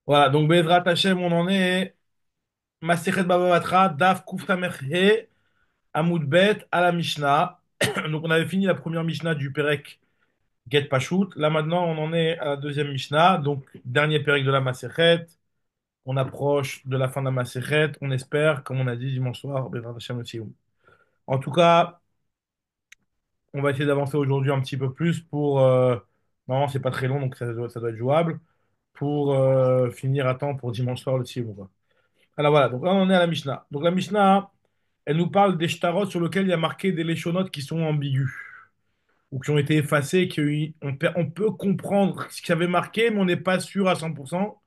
Voilà, donc Bezrat Hashem, on en est. Masechet Baba Batra, Daf Kuf Samer He, Amoud Bet, à la Mishnah. Donc on avait fini la première Mishnah du Perek Get Pashut. Là maintenant, on en est à la deuxième Mishnah. Donc, dernier Perek de la Masechet. On approche de la fin de la Masechet. On espère, comme on a dit dimanche soir, Bezrat Hashem aussi. En tout cas, on va essayer d'avancer aujourd'hui un petit peu plus pour. Normalement, c'est pas très long, donc ça doit être jouable. Pour finir à temps pour dimanche soir le Sioum, quoi. Alors voilà, donc là on en est à la Mishnah. Donc la Mishnah, elle nous parle des shtarot sur lesquels il y a marqué des léchonotes qui sont ambigus ou qui ont été effacés, on peut comprendre ce qu'il y avait marqué, mais on n'est pas sûr à 100%.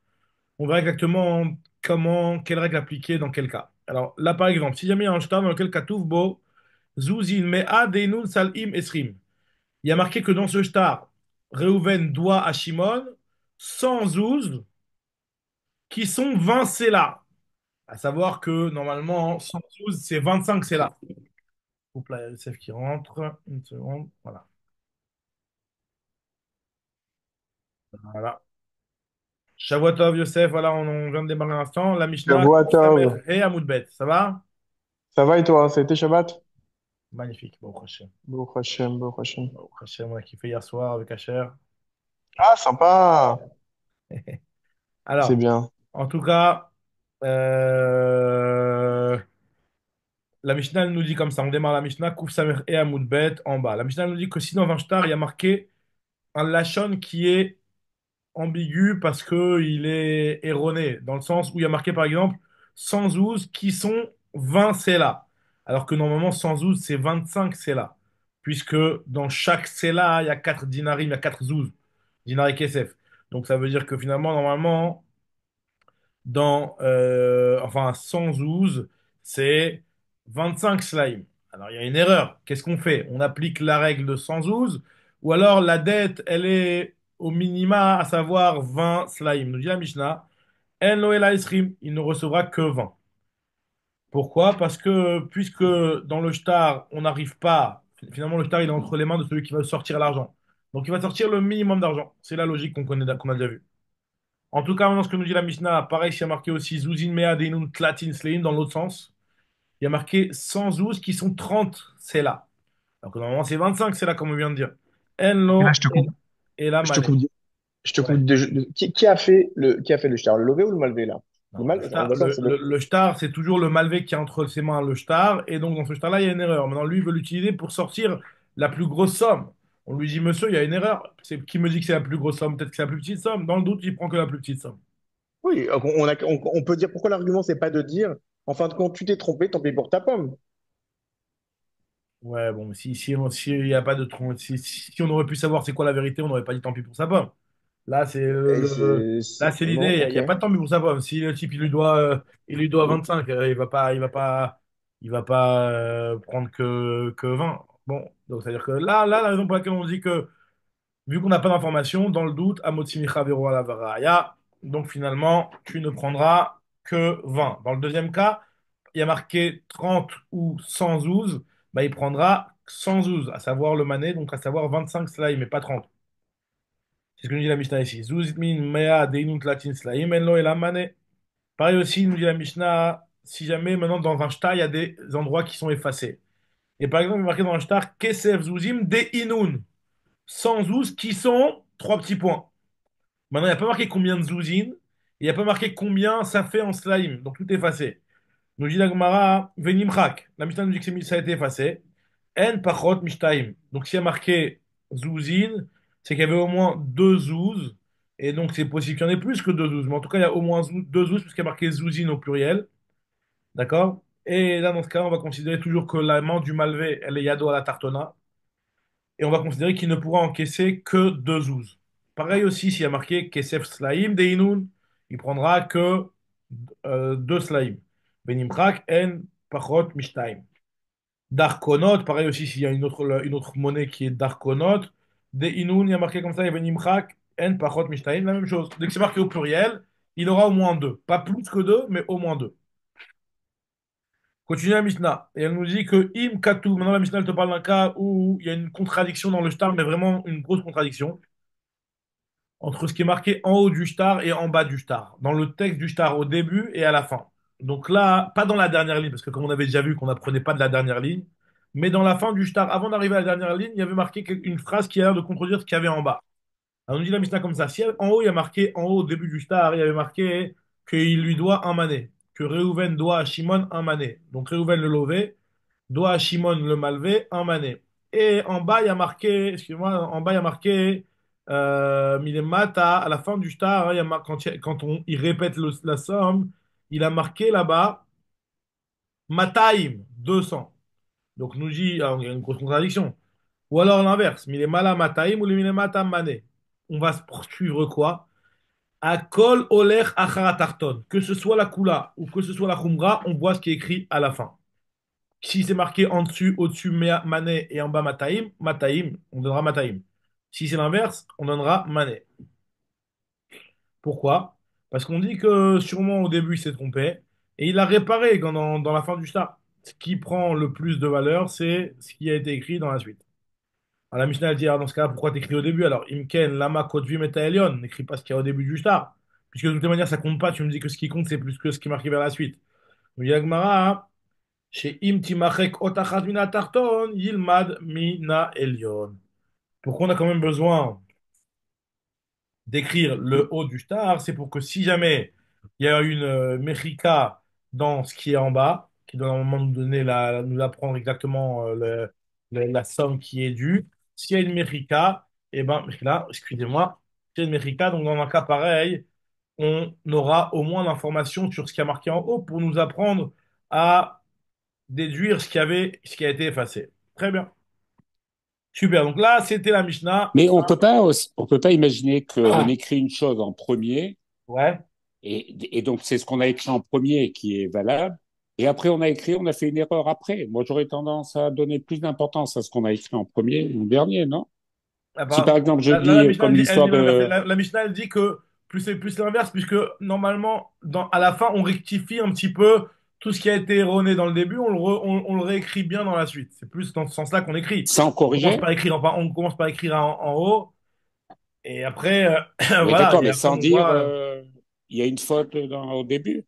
On verra exactement quelle règle appliquer dans quel cas. Alors là par exemple, si jamais il y a un shtar dans lequel katouf bo, zuzin mea deinun salim esrim, il y a marqué que dans ce shtar, Reuven doit à Shimon 100 zouz qui sont 20 là. À savoir que normalement, 112, c'est 25, c'est là. Oups là, il y a Youssef qui rentre. Une seconde. Voilà. Voilà. Shavuotov, Youssef, voilà, on vient de démarrer un instant. La Mishnah, Samer Tov. et Amoudbet. Ça va? Ça va et toi? Ça a été Shabbat? Magnifique. Bon, Hachem. Baruch Hashem, Baruch Hashem. Bon, Hachem, on a kiffé hier soir avec Asher. Ah, sympa! C'est Alors, bien. en tout cas, euh, la Mishnah elle nous dit comme ça. On démarre la Mishnah, Kouf Samer et Amoudbet en bas. La Mishnah elle nous dit que si dans un shtar, il y a marqué un lashon qui est ambigu parce que il est erroné, dans le sens où il y a marqué par exemple 112 qui sont 20 là, alors que normalement 112 c'est 25 là, puisque dans chaque là il y a 4 dinarim, il y a 4 zouz, dinar et kesef. Donc ça veut dire que finalement normalement dans enfin 112 c'est 25 slime. Alors il y a une erreur. Qu'est-ce qu'on fait? On applique la règle de 112 ou alors la dette elle est au minima, à savoir 20 slime. Nous dit la Mishnah, En lo ela esrim, il ne recevra que 20. Pourquoi? Parce que puisque dans le shtar on n'arrive pas, finalement le shtar il est entre les mains de celui qui va sortir l'argent. Donc il va sortir le minimum d'argent. C'est la logique qu'on connaît, qu'on a déjà vue. En tout cas, maintenant, ce que nous dit la Mishnah, pareil, il y a marqué aussi Zuzin Mea Deinun Tlatin Sleim dans l'autre sens. Il y a marqué 100 zouz qui sont 30 c'est là. Donc normalement, c'est 25 c'est là, comme on vient de dire. Et là, Enlo et la je te mané. coupe, je te Ouais. coupe qui a fait le shtar? Le levé ou le mal levé là? Non, le On est shtar, d'accord, c'est le. le shtar, c'est toujours le malvé qui a entre ses mains le shtar. Et donc, dans ce shtar-là, il y a une erreur. Maintenant, lui, il veut l'utiliser pour sortir la plus grosse somme. On lui dit, monsieur, il y a une erreur. C'est qui me dit que c'est la plus grosse somme? Peut-être que c'est la plus petite somme. Dans le doute, il prend que la plus petite somme. Oui, on peut dire pourquoi l'argument, c'est pas de dire, en fin de compte, tu t'es trompé, tant pis pour ta pomme. Ouais, bon, mais si il y a pas de tronc, si on aurait pu savoir c'est quoi la vérité, on n'aurait pas dit tant pis pour sa pomme. Là, Et là, c'est bon, l'idée. Il ok. n'y a pas de tant pis pour sa pomme. Si le type, il lui doit 25, il va pas prendre que 20. Bon, donc, c'est-à-dire que là, la raison pour laquelle on dit que, vu qu'on n'a pas d'informations, dans le doute, Amotsimicha Vero ala Varaya, donc finalement, tu ne prendras que 20. Dans le deuxième cas, il y a marqué 30 ou 112, bah, il prendra 112, à savoir le mané, donc à savoir 25 slime, mais pas 30. C'est ce que nous dit la Mishnah ici. Zuz min mea deinut latin slime, en lo la mané. Pareil aussi, nous dit la Mishnah, si jamais maintenant dans un shtar, il y a des endroits qui sont effacés. Et par exemple, il est marqué dans un shtar, kesef zuzim de inun. 112 qui sont trois petits points. Maintenant, il n'y a pas marqué combien de zouzines, il n'y a pas marqué combien ça fait en slime, donc tout est effacé. Nous dit la Gemara, Venimchak. La Mishnah nous dit que ça a été effacé. En pachot mishtaim. Donc s'il y a marqué zouzine, c'est qu'il y avait au moins deux zouz. Et donc c'est possible qu'il y en ait plus que deux zouz. Mais en tout cas, il y a au moins deux zouz puisqu'il y a marqué zouzine au pluriel. D'accord? Et là, dans ce cas, on va considérer toujours que la main du malvé, elle est yado à la tartona. Et on va considérer qu'il ne pourra encaisser que deux zouz. Pareil aussi, s'il y a marqué kesef slaim deinun, il prendra que deux slaim. Benimchak en pachot mishtaim. Darkonot, pareil aussi, s'il y a une autre monnaie qui est Darkonot. Des Inun, il y a marqué comme ça, il y avait Nimchak, En, Pachot, Mishtaim, la même chose. Dès que c'est marqué au pluriel, il aura au moins deux. Pas plus que deux, mais au moins deux. Continue la Mishnah. Et elle nous dit que Im Katu, maintenant la Mishnah elle te parle d'un cas où il y a une contradiction dans le shtar, mais vraiment une grosse contradiction. entre ce qui est marqué en haut du shtar et en bas du shtar, dans le texte du shtar au début et à la fin. Donc là, pas dans la dernière ligne, parce que comme on avait déjà vu qu'on n'apprenait pas de la dernière ligne, mais dans la fin du shtar, avant d'arriver à la dernière ligne, il y avait marqué une phrase qui a l'air de contredire ce qu'il y avait en bas. Alors, on nous dit la Mishnah comme ça. Si en haut, il y a marqué, en haut, au début du shtar, il y avait marqué qu'il lui doit un mané, que Réhouven doit à Shimon un mané. Donc Réhouven le lové, doit à Shimon le malvé un mané. Et en bas, il y a marqué, excusez-moi, en bas, il y a marqué, Milemata, à la fin du shtar, hein, quand il répète la somme, il a marqué là-bas, Mataim, 200. Donc, nous dit, alors, il y a une grosse contradiction. Ou alors l'inverse, Milemala Mataim ou Milemata Mané. On va se poursuivre quoi? À Kol Oler Acharatarton. Que ce soit la Kula ou que ce soit la Khumra, on voit ce qui est écrit à la fin. Si c'est marqué en dessus, au-dessus Mané et en bas Mataim, Mataim, on donnera Mataim. Si c'est l'inverse, on donnera Mané. Pourquoi? Parce qu'on dit que sûrement au début il s'est trompé et il a réparé dans la fin du shtar. Ce qui prend le plus de valeur, c'est ce qui a été écrit dans la suite. Alors la Mishnah elle dit, alors dans ce cas, pourquoi t'écris au début? Alors, Imken, Lama, Kotvim et Taelion, n'écris pas ce qu'il y a au début du shtar. Puisque de toute manière, ça compte pas, tu me dis que ce qui compte, c'est plus que ce qui est marqué vers la suite. Donc, il y a Gemara, chez Im Timachek Otachat Mina Tarton, Yilmad Mina Elion. Pourquoi on a quand même besoin d'écrire le haut du shtar? C'est pour que si jamais il y a une mechika dans ce qui est en bas, qui doit normalement nous donner nous apprendre exactement la somme qui est due, s'il y a une mechika, eh ben, là, excusez-moi, s'il y a une mechika, donc dans un cas pareil, on aura au moins l'information sur ce qui a marqué en haut pour nous apprendre à déduire ce qui a été effacé. Très bien. Super. Donc là, c'était la Mishnah. Ah, Mais on peut pas imaginer qu'on Ah, écrit une chose en premier, ouais. et donc c'est ce qu'on a écrit en premier qui est valable, et après on a fait une erreur après. Moi, j'aurais tendance à donner plus d'importance à ce qu'on a écrit en premier ou dernier, non? Ah Si bah, par exemple je la dis Mishnah, comme elle dit l'histoire l'inverse. de... La Mishnah, elle dit que plus c'est plus l'inverse, puisque normalement, à la fin, on rectifie un petit peu tout ce qui a été erroné dans le début, on le réécrit bien dans la suite. C'est plus dans ce sens-là qu'on écrit. Sans corriger? On commence par écrire en haut, et après, Oui, voilà, d'accord, et mais après sans on dire voit. il y a une faute au début.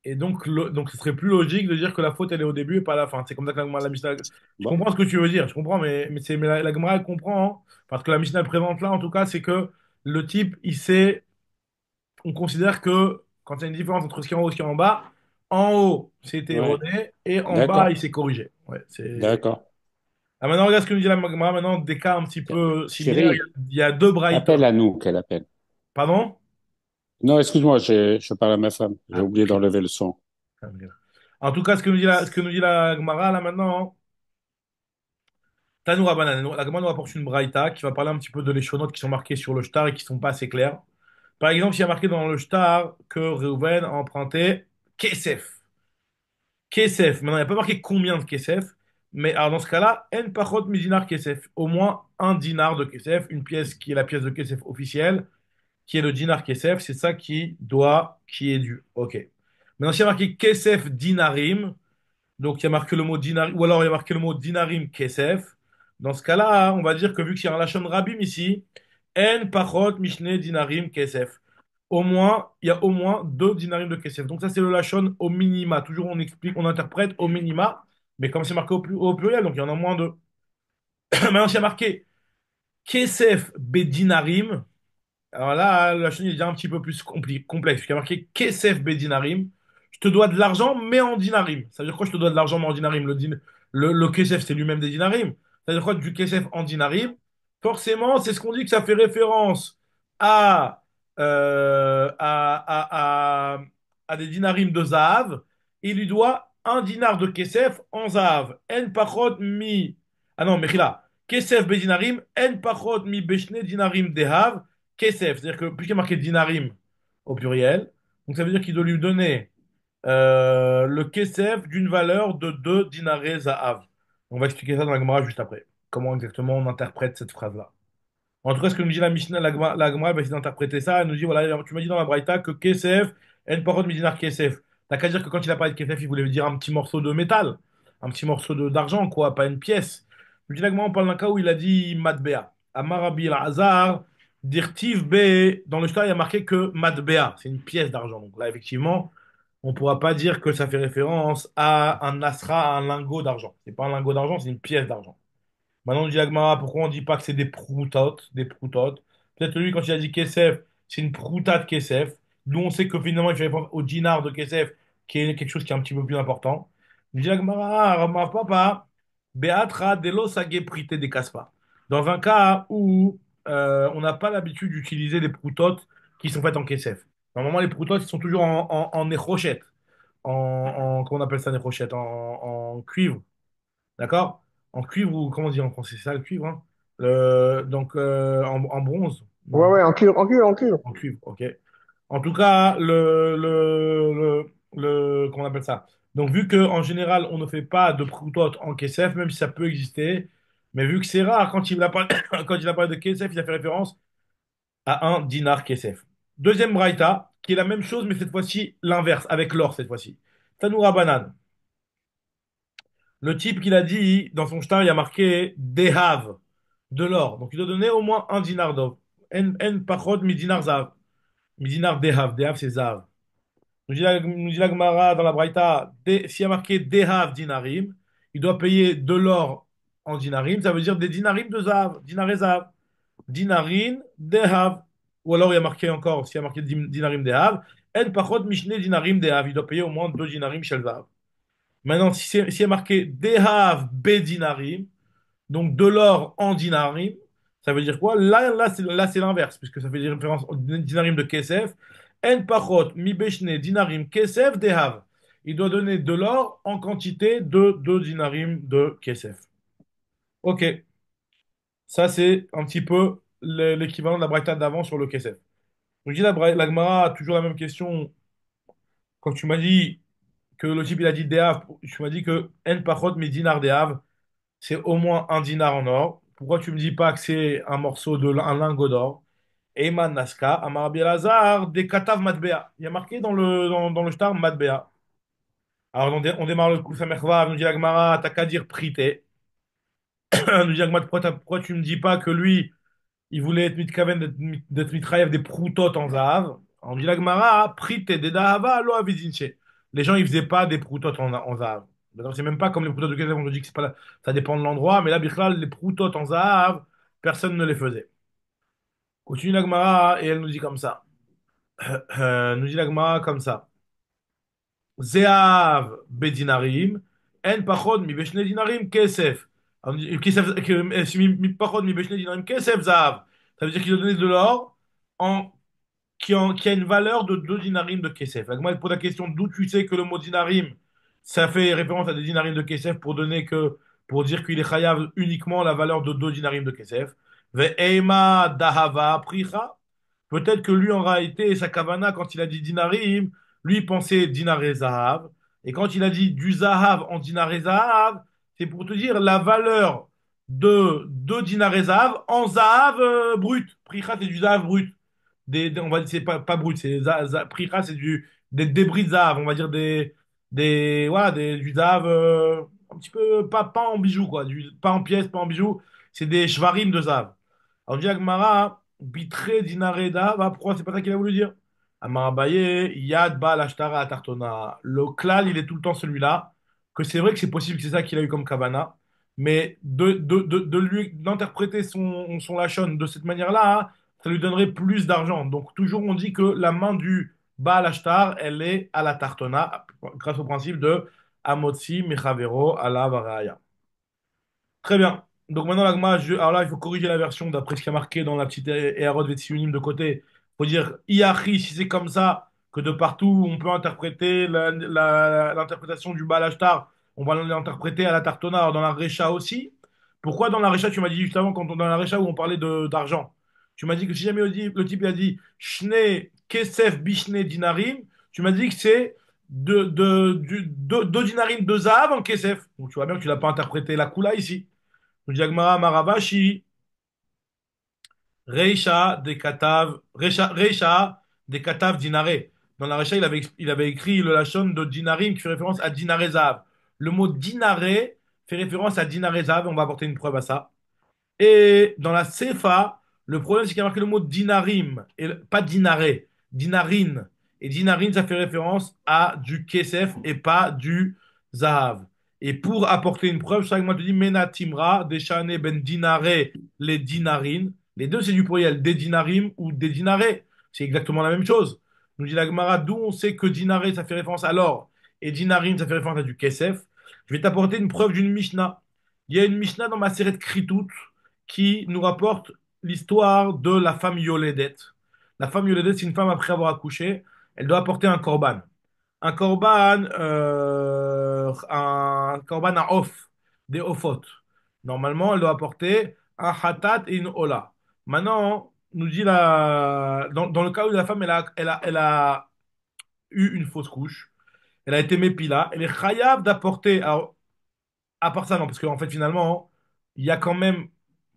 Et donc, donc, ce serait plus logique de dire que la faute, elle est au début et pas à la fin. C'est comme ça que la Mishnah. Je Bon, comprends ce que tu veux dire, je comprends, mais la Gemara, elle comprend, hein. Parce que la Mishnah elle présente là, en tout cas, c'est que le type, on considère que quand il y a une différence entre ce qui est en haut et ce qui est en haut, c'était ouais, erroné, et en bas, il d'accord, s'est corrigé. Ouais, c'est... d'accord. Ah, maintenant, regarde ce que nous dit la Gemara, maintenant, des cas un petit peu similaires. Chérie, Il y a deux braïtot. appelle à nous qu'elle appelle. Pardon? Non, excuse-moi, je parle à ma femme. J'ai Ah, oublié putain. d'enlever le son. En tout cas, ce que nous dit la Gemara, là, maintenant, hein, Tanoura Banane, la Gemara nous apporte une braïta qui va parler un petit peu de l'échonnotes qui sont marquées sur le shtar et qui sont pas assez claires. Par exemple, il y a marqué dans le shtar que Reuven a emprunté Kesef. Kesef. Maintenant, il n'y a pas marqué combien de Kesef, mais alors dans ce cas-là, En Pachot mi dinar Kesef. Au moins un dinar de Kesef, une pièce qui est la pièce de Kesef officielle, qui est le dinar Kesef, c'est ça qui est dû. Ok. Maintenant, s'il y a marqué Kesef dinarim, donc il y a marqué le mot dinarim, ou alors il y a marqué le mot dinarim kesef. Dans ce cas-là, on va dire que vu qu'il y a un lashon rabim ici, en pachot mishne dinarim kesef. Il y a au moins deux dinarim de kesef. Donc ça, c'est le lashon au minima. Toujours, on explique, on interprète au minima, mais comme c'est marqué au pluriel, donc il y en a moins deux. Maintenant, s'il y a marqué kesef bedinarim, alors là, la chenille est déjà un petit peu plus complexe. Il y a marqué Kesef Bedinarim. Je te dois de l'argent, mais en dinarim. Ça veut dire quoi, je te dois de l'argent, mais en dinarim? Le Kesef, c'est lui-même des dinarim. Ça veut dire quoi, du Kesef en dinarim? Forcément, c'est ce qu'on dit que ça fait référence à, à des dinarim de Zahav. Il lui doit un dinar de Kesef en Zahav. En pachot mi. Ah non, Mechila. Kesef Bedinarim. En pachot mi beshne dinarim dehav. Kesef, c'est-à-dire que puisqu'il y a marqué dinarim au pluriel, donc ça veut dire qu'il doit lui donner le kesef d'une valeur de 2 dinarés zahav. On va expliquer ça dans la Gemara juste après. Comment exactement on interprète cette phrase-là. En tout cas, ce que nous dit la Mishnah, la Gemara elle va essayer d'interpréter ça. Elle nous dit voilà, tu m'as dit dans la Braïta que kesef, en parole midinar kesef. T'as qu'à dire que quand il a parlé de kesef, il voulait dire un petit morceau de métal, un petit morceau d'argent, quoi, pas une pièce. Nous dit la Gemara, on parle d'un cas où il a dit matbea. Amarabi al-Hazar. Dirtiv B, dans le shtar, il y a marqué que Matbea, c'est une pièce d'argent. Donc là, effectivement, on ne pourra pas dire que ça fait référence à un asra, à un lingot d'argent. C'est pas un lingot d'argent, c'est une pièce d'argent. Maintenant, on dit Agmara, pourquoi on dit pas que c'est des proutotes, des proutotes? Peut-être lui, quand il a dit Kesef, c'est une proutate Kesef. D'où on sait que finalement, il fait référence au dinar de Kesef, qui est quelque chose qui est un petit peu plus important. On dit Agmara, Rama Papa, Beatra delo sage prite de Kaspa. Dans un cas où on n'a pas l'habitude d'utiliser des proutotes qui sont faites en Kesef. Normalement, les proutotes, ils sont toujours en nécrochette. Comment on appelle ça, nécrochette? En cuivre. D'accord? En cuivre ou comment on dit en français? C'est ça le cuivre, hein? Donc en bronze? Ouais, Non, ouais, en cure, en cure, en cure. en cuivre, ok. En tout cas, comment on appelle ça? Donc vu que en général on ne fait pas de proutot en KSF, même si ça peut exister, mais vu que c'est rare, quand il a parlé, quand il a parlé de KSF, il a fait référence à un dinar KSF. Deuxième braïta, qui est la même chose, mais cette fois-ci l'inverse, avec l'or cette fois-ci. Tanoura banane. Le type qu'il a dit, dans son shtar, il y a marqué Dehav, de l'or. Donc il doit donner au moins un dinar d'or. En pachot mi dinar zav. Mi dinar Dehav. Dehav, c'est zav. Nous dit la Gemara dans la Braïta, s'il y a marqué Dehav dinarim, il doit payer de l'or en dinarim. Ça veut dire des dinarim de zav. Dinar et zav. Dinarin Dehav. Ou alors il y a marqué encore, s'il y a marqué dinarim Dehav, En pachot mishne dinarim Dehav. Il doit payer au moins deux dinarim shel zav. Maintenant, s'il y a marqué Dehav Bedinarim, donc de l'or en dinarim, ça veut dire quoi? Là, c'est l'inverse, puisque ça fait des références au dinarim de Kesef. En pachot mi beshne dinarim Kesef Dehav. Il doit donner de l'or en quantité de 2 dinarim de Kesef. Ok, ça c'est un petit peu l'équivalent de la braïta d'avant sur le Kesef. Donc, je dis la Gemara a toujours la même question. Quand tu m'as dit que le type il a dit Dehav, tu m'as dit que En pachot mi dinar Dehav. C'est au moins un dinar en or. Pourquoi tu me dis pas que c'est un morceau un lingot d'or? Eyman Naska, Amar Rabbi Elazar, des katav matbea. Il y a marqué dans le shtar matbea. Alors on démarre le coup Samervav, nous dit la Gemara, t'as qu'à dire prité. Nous dit la Gemara, pourquoi tu me dis pas que lui, il voulait être mitkaven d'être mitraillev des proutotes en zahav? On dit la Gemara, prité des dahava lo avidinche. Les gens, ils faisaient pas des proutotes en zahav. Maintenant, c'est même pas comme les proutotes de Kazakh, on te dit que c'est pas ça dépend de l'endroit, mais là, Bichlal, les proutotes en zahav, personne ne les faisait. Continue la Gemara et elle nous dit comme ça. Nous dit la Gemara comme ça. Zehav bedinarim, en pachod mi beshne dinarim kesef. Kesef, mi pachod mi beshne dinarim kesef zahav. Ça veut dire qu'ils ont donné de l'or en qui a une valeur de 2 dinarim de Kesef. Donc, moi, elle pose la question d'où tu sais que le mot dinarim, ça fait référence à des dinarim de Kesef pour dire qu'il est chayav uniquement la valeur de 2 dinarim de Kesef. Ve'ema dahava pricha. Peut-être que lui, en réalité, sa kavana, quand il a dit dinarim, lui il pensait dinar et zahav. Et quand il a dit du zahav en dinar et zahav, c'est pour te dire la valeur de 2 dinar et zahav en zahav brut. Pricha, c'est du zahav brut on va dire, c'est pas brut, Prira, c'est des débris de zahab, on va dire voilà, du zahab, un petit peu, pas en bijoux, quoi, pas en pièces, pas en bijoux, c'est des shvarim de zahab. Alors, dit Agmara, bitré dinare d'ahab, pourquoi c'est pas ça qu'il a voulu dire? Amara Abaye, yad ba l'ashtara tartona. Le klal, il est tout le temps celui-là, que c'est vrai que c'est possible que c'est ça qu'il a eu comme kavana, mais de lui, d'interpréter son lashon de cette manière-là, hein, ça lui donnerait plus d'argent. Donc toujours on dit que la main du Baal Ashtar, elle est à la Tartona, grâce au principe de Amotzi Mechavero ala Varaya. Très bien. Donc maintenant, l'agma, alors là, il faut corriger la version d'après ce qui a marqué dans la petite Eharot Vetsiunim de côté. Il faut dire Iachi, si c'est comme ça, que de partout on peut interpréter l'interprétation du Baal Ashtar, on va l'interpréter à la Tartona, alors dans la Recha aussi. Pourquoi dans la Recha, tu m'as dit juste avant, dans la Recha où on parlait d'argent, tu m'as dit que si jamais le type il a dit Shne Kesef Bishne Dinarim, tu m'as dit que c'est deux dinarim de Zahav en Kesef. Donc tu vois bien que tu l'as pas interprété la Kula ici. Donc Jagmara Maravashi, Reisha des Katav Dinare. Dans la Reisha, il avait écrit le Lachon de Dinarim qui fait référence à Dinare Zahav. Le mot Dinare fait référence à Dinare Zahav, on va apporter une preuve à ça. Et dans la Sefa, Le problème, c'est qu'il y a marqué le mot dinarim, et pas dinaré, dinarine. Et dinarine, ça fait référence à du kesef et pas du zahav. Et pour apporter une preuve, chaque mois, tu dis mena timra, deshane ben dinaré, les dinarines. Les deux, c'est du pluriel, des dinarim ou des dinarés. C'est exactement la même chose. Nous dit la Gemara, d'où on sait que dinaré, ça fait référence à l'or, et dinarim, ça fait référence à du kesef. Je vais t'apporter une preuve d'une Mishnah. Il y a une Mishnah dans ma série de Kritout qui nous rapporte l'histoire de la femme Yoledet. La femme Yoledet, c'est une femme après avoir accouché, elle doit apporter un korban. Un korban à off, des offot. Normalement, elle doit apporter un hatat et une ola. Maintenant, nous dit dans le cas où la femme elle a eu une fausse couche, elle a été mépila, elle est chayav d'apporter. Alors, à part ça, non, parce qu'en fait, finalement, il y a quand même,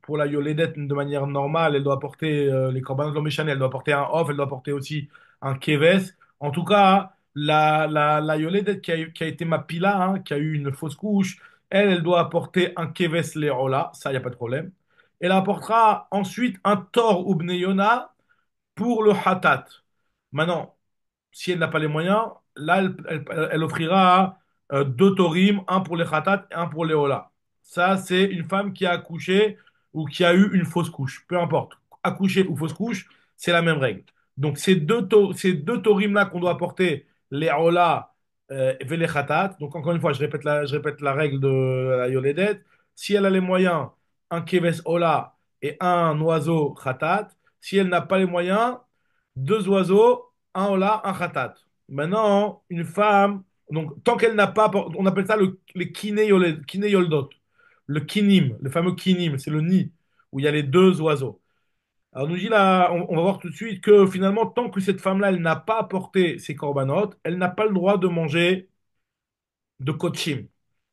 pour la Yoledet, de manière normale, elle doit porter les korbanot lo meshane, elle doit porter un off, elle doit porter aussi un keves. En tout cas, la Yoledet qui a été ma pila, hein, qui a eu une fausse couche, elle doit apporter un keves leola, ça, il n'y a pas de problème. Elle apportera ensuite un tor ou bneyona pour le hatat. Maintenant, si elle n'a pas les moyens, là, elle offrira deux torim, un pour les khatat et un pour les ola. Ça, c'est une femme qui a accouché ou qui a eu une fausse couche. Peu importe. Accoucher ou fausse couche, c'est la même règle. Donc, ces deux torim-là qu'on doit apporter, les ola et les khatat. Donc, encore une fois, je répète la règle de la yoledet. Si elle a les moyens, un keves ola et un oiseau khatat. Si elle n'a pas les moyens, deux oiseaux, un ola, un khatat. Maintenant, une femme, donc tant qu'elle n'a pas, on appelle ça les kiné yoldot, le kinim, le fameux kinim, c'est le nid où il y a les deux oiseaux. Alors nous dit là, on va voir tout de suite que finalement, tant que cette femme-là, elle n'a pas apporté ses corbanotes, elle n'a pas le droit de manger de kochim.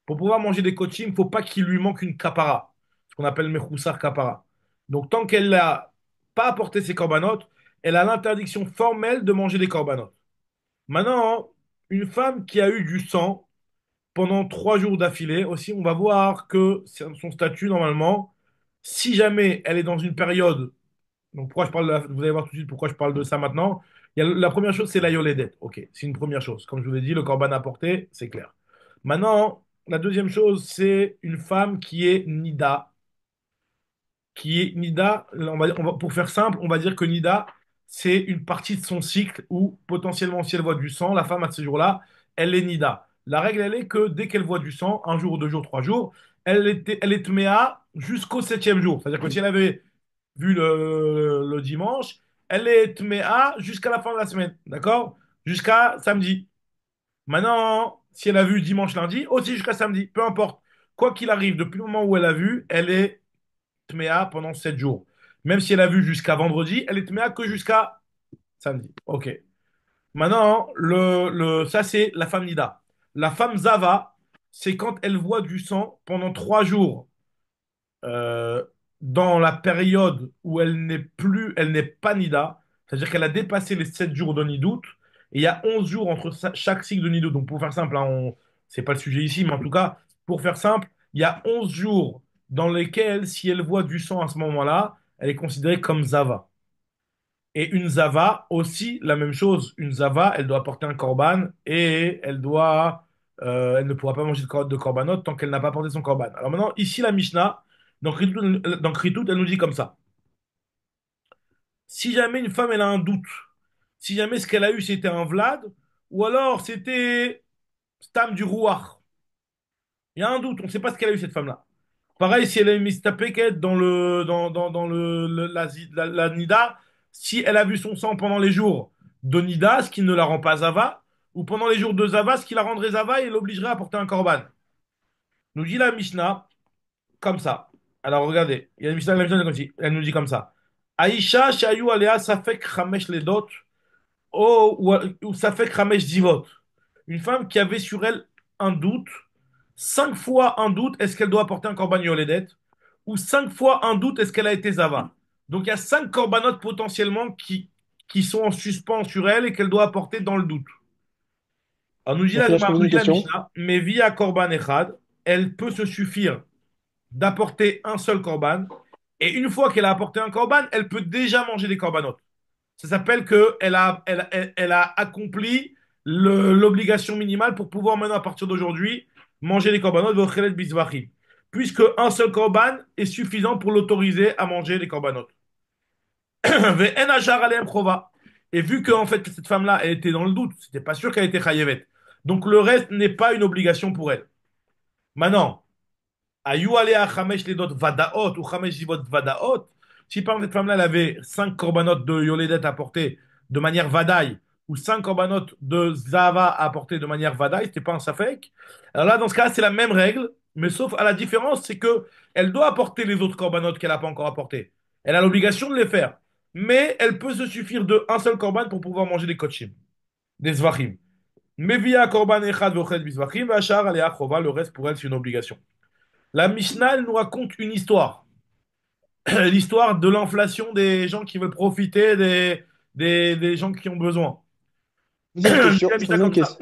Pour pouvoir manger des kochim, il ne faut pas qu'il lui manque une kapara, ce qu'on appelle mechoussar kapara. Donc tant qu'elle n'a pas apporté ses corbanotes, elle a l'interdiction formelle de manger des corbanotes. Maintenant, une femme qui a eu du sang pendant 3 jours d'affilée, aussi, on va voir que son statut, normalement, si jamais elle est dans une période, donc pourquoi je parle vous allez voir tout de suite pourquoi je parle de ça maintenant. La première chose, c'est la yoledet. Ok, c'est une première chose. Comme je vous l'ai dit, le corban apporté, c'est clair. Maintenant, la deuxième chose, c'est une femme qui est nida, Nida, pour faire simple, on va dire que Nida, c'est une partie de son cycle où potentiellement, si elle voit du sang, la femme à ce jour-là, elle est Nida. La règle, elle est que dès qu'elle voit du sang, un jour, 2 jours, 3 jours, elle est Tméa jusqu'au septième jour. C'est-à-dire que si elle avait vu le dimanche, elle est Tméa jusqu'à la fin de la semaine. D'accord? Jusqu'à samedi. Maintenant, si elle a vu dimanche, lundi, aussi jusqu'à samedi. Peu importe. Quoi qu'il arrive, depuis le moment où elle a vu, elle est Tméa pendant 7 jours. Même si elle a vu jusqu'à vendredi, elle est Tméa que jusqu'à samedi. Ok. Maintenant, ça c'est la femme Nida. La femme Zava, c'est quand elle voit du sang pendant 3 jours euh, dans la période où elle n'est pas Nida, c'est-à-dire qu'elle a dépassé les 7 jours de Nidout, et il y a 11 jours entre chaque cycle de Nidout. Donc pour faire simple, hein, c'est pas le sujet ici, mais en tout cas, pour faire simple, il y a 11 jours dans lesquels, si elle voit du sang à ce moment-là, elle est considérée comme Zava. Et une Zava, aussi, la même chose. Une Zava, elle doit porter un korban et elle ne pourra pas manger de korbanot tant qu'elle n'a pas porté son korban. Alors maintenant, ici, la Mishnah, dans Kritout, elle nous dit comme ça. Si jamais une femme, elle a un doute, si jamais ce qu'elle a eu, c'était un Vlad, ou alors c'était Stam du Rouar, il y a un doute, on ne sait pas ce qu'elle a eu, cette femme-là. Pareil, si elle a mis Tapeket dans la Nida, si elle a vu son sang pendant les jours de Nida, ce qui ne la rend pas Zava, ou pendant les jours de Zava, ce qui la rendrait Zava et l'obligerait à porter un korban. Nous dit la Mishnah comme ça. Alors regardez, il y a la Mishnah elle nous dit comme ça. Aïcha, Shayu, Alea, Safek, Chamesh, Ledot, ou Safek, Chamesh, Zivot. Une femme qui avait sur elle un doute, 5 fois un doute, est-ce qu'elle doit porter un korban yoledet? Ou 5 fois un doute, est-ce qu'elle a été zava? Donc il y a 5 corbanotes potentiellement qui sont en suspens sur elle et qu'elle doit apporter dans le doute. Alors nous dit Donc la, là, je Gemara, pose nous une dit la question. Mishnah, mais via korban echad, elle peut se suffire d'apporter un seul korban Et une fois qu'elle a apporté un korban, elle peut déjà manger des korbanot. Ça s'appelle qu'elle a accompli l'obligation minimale pour pouvoir maintenant, à partir d'aujourd'hui, manger les korbanot v'ochelet bizvachim. Puisque un seul korban est suffisant pour l'autoriser à manger les korbanot. Ve'en hachar alehem chova. Et vu que en fait cette femme-là, elle était dans le doute, c'était pas sûr qu'elle était chayevet. Donc le reste n'est pas une obligation pour elle. Maintenant, Ayu alea chamesh ledot vadaot ou chamesh zivot vadaot. Si par exemple cette femme-là, elle avait 5 korbanot de yoledet à porter de manière vadaï ou 5 korbanot de zava à porter de manière vadaï, c'était pas un safek. Alors là, dans ce cas, c'est la même règle, mais sauf à la différence, c'est que elle doit apporter les autres korbanot qu'elle n'a pas encore apportés. Elle a l'obligation de les faire, mais elle peut se suffire de un seul korban pour pouvoir manger des kochim, des zvachim. Mevia korban echad v'ochet bizvachim, v'achar alea chova, le reste pour elle c'est une obligation. La Mishnah, elle nous raconte une histoire. L'histoire de l'inflation des gens qui veulent profiter des gens qui ont besoin. Poser une Elle dit question. la Je peux Mishnah poser comme ça.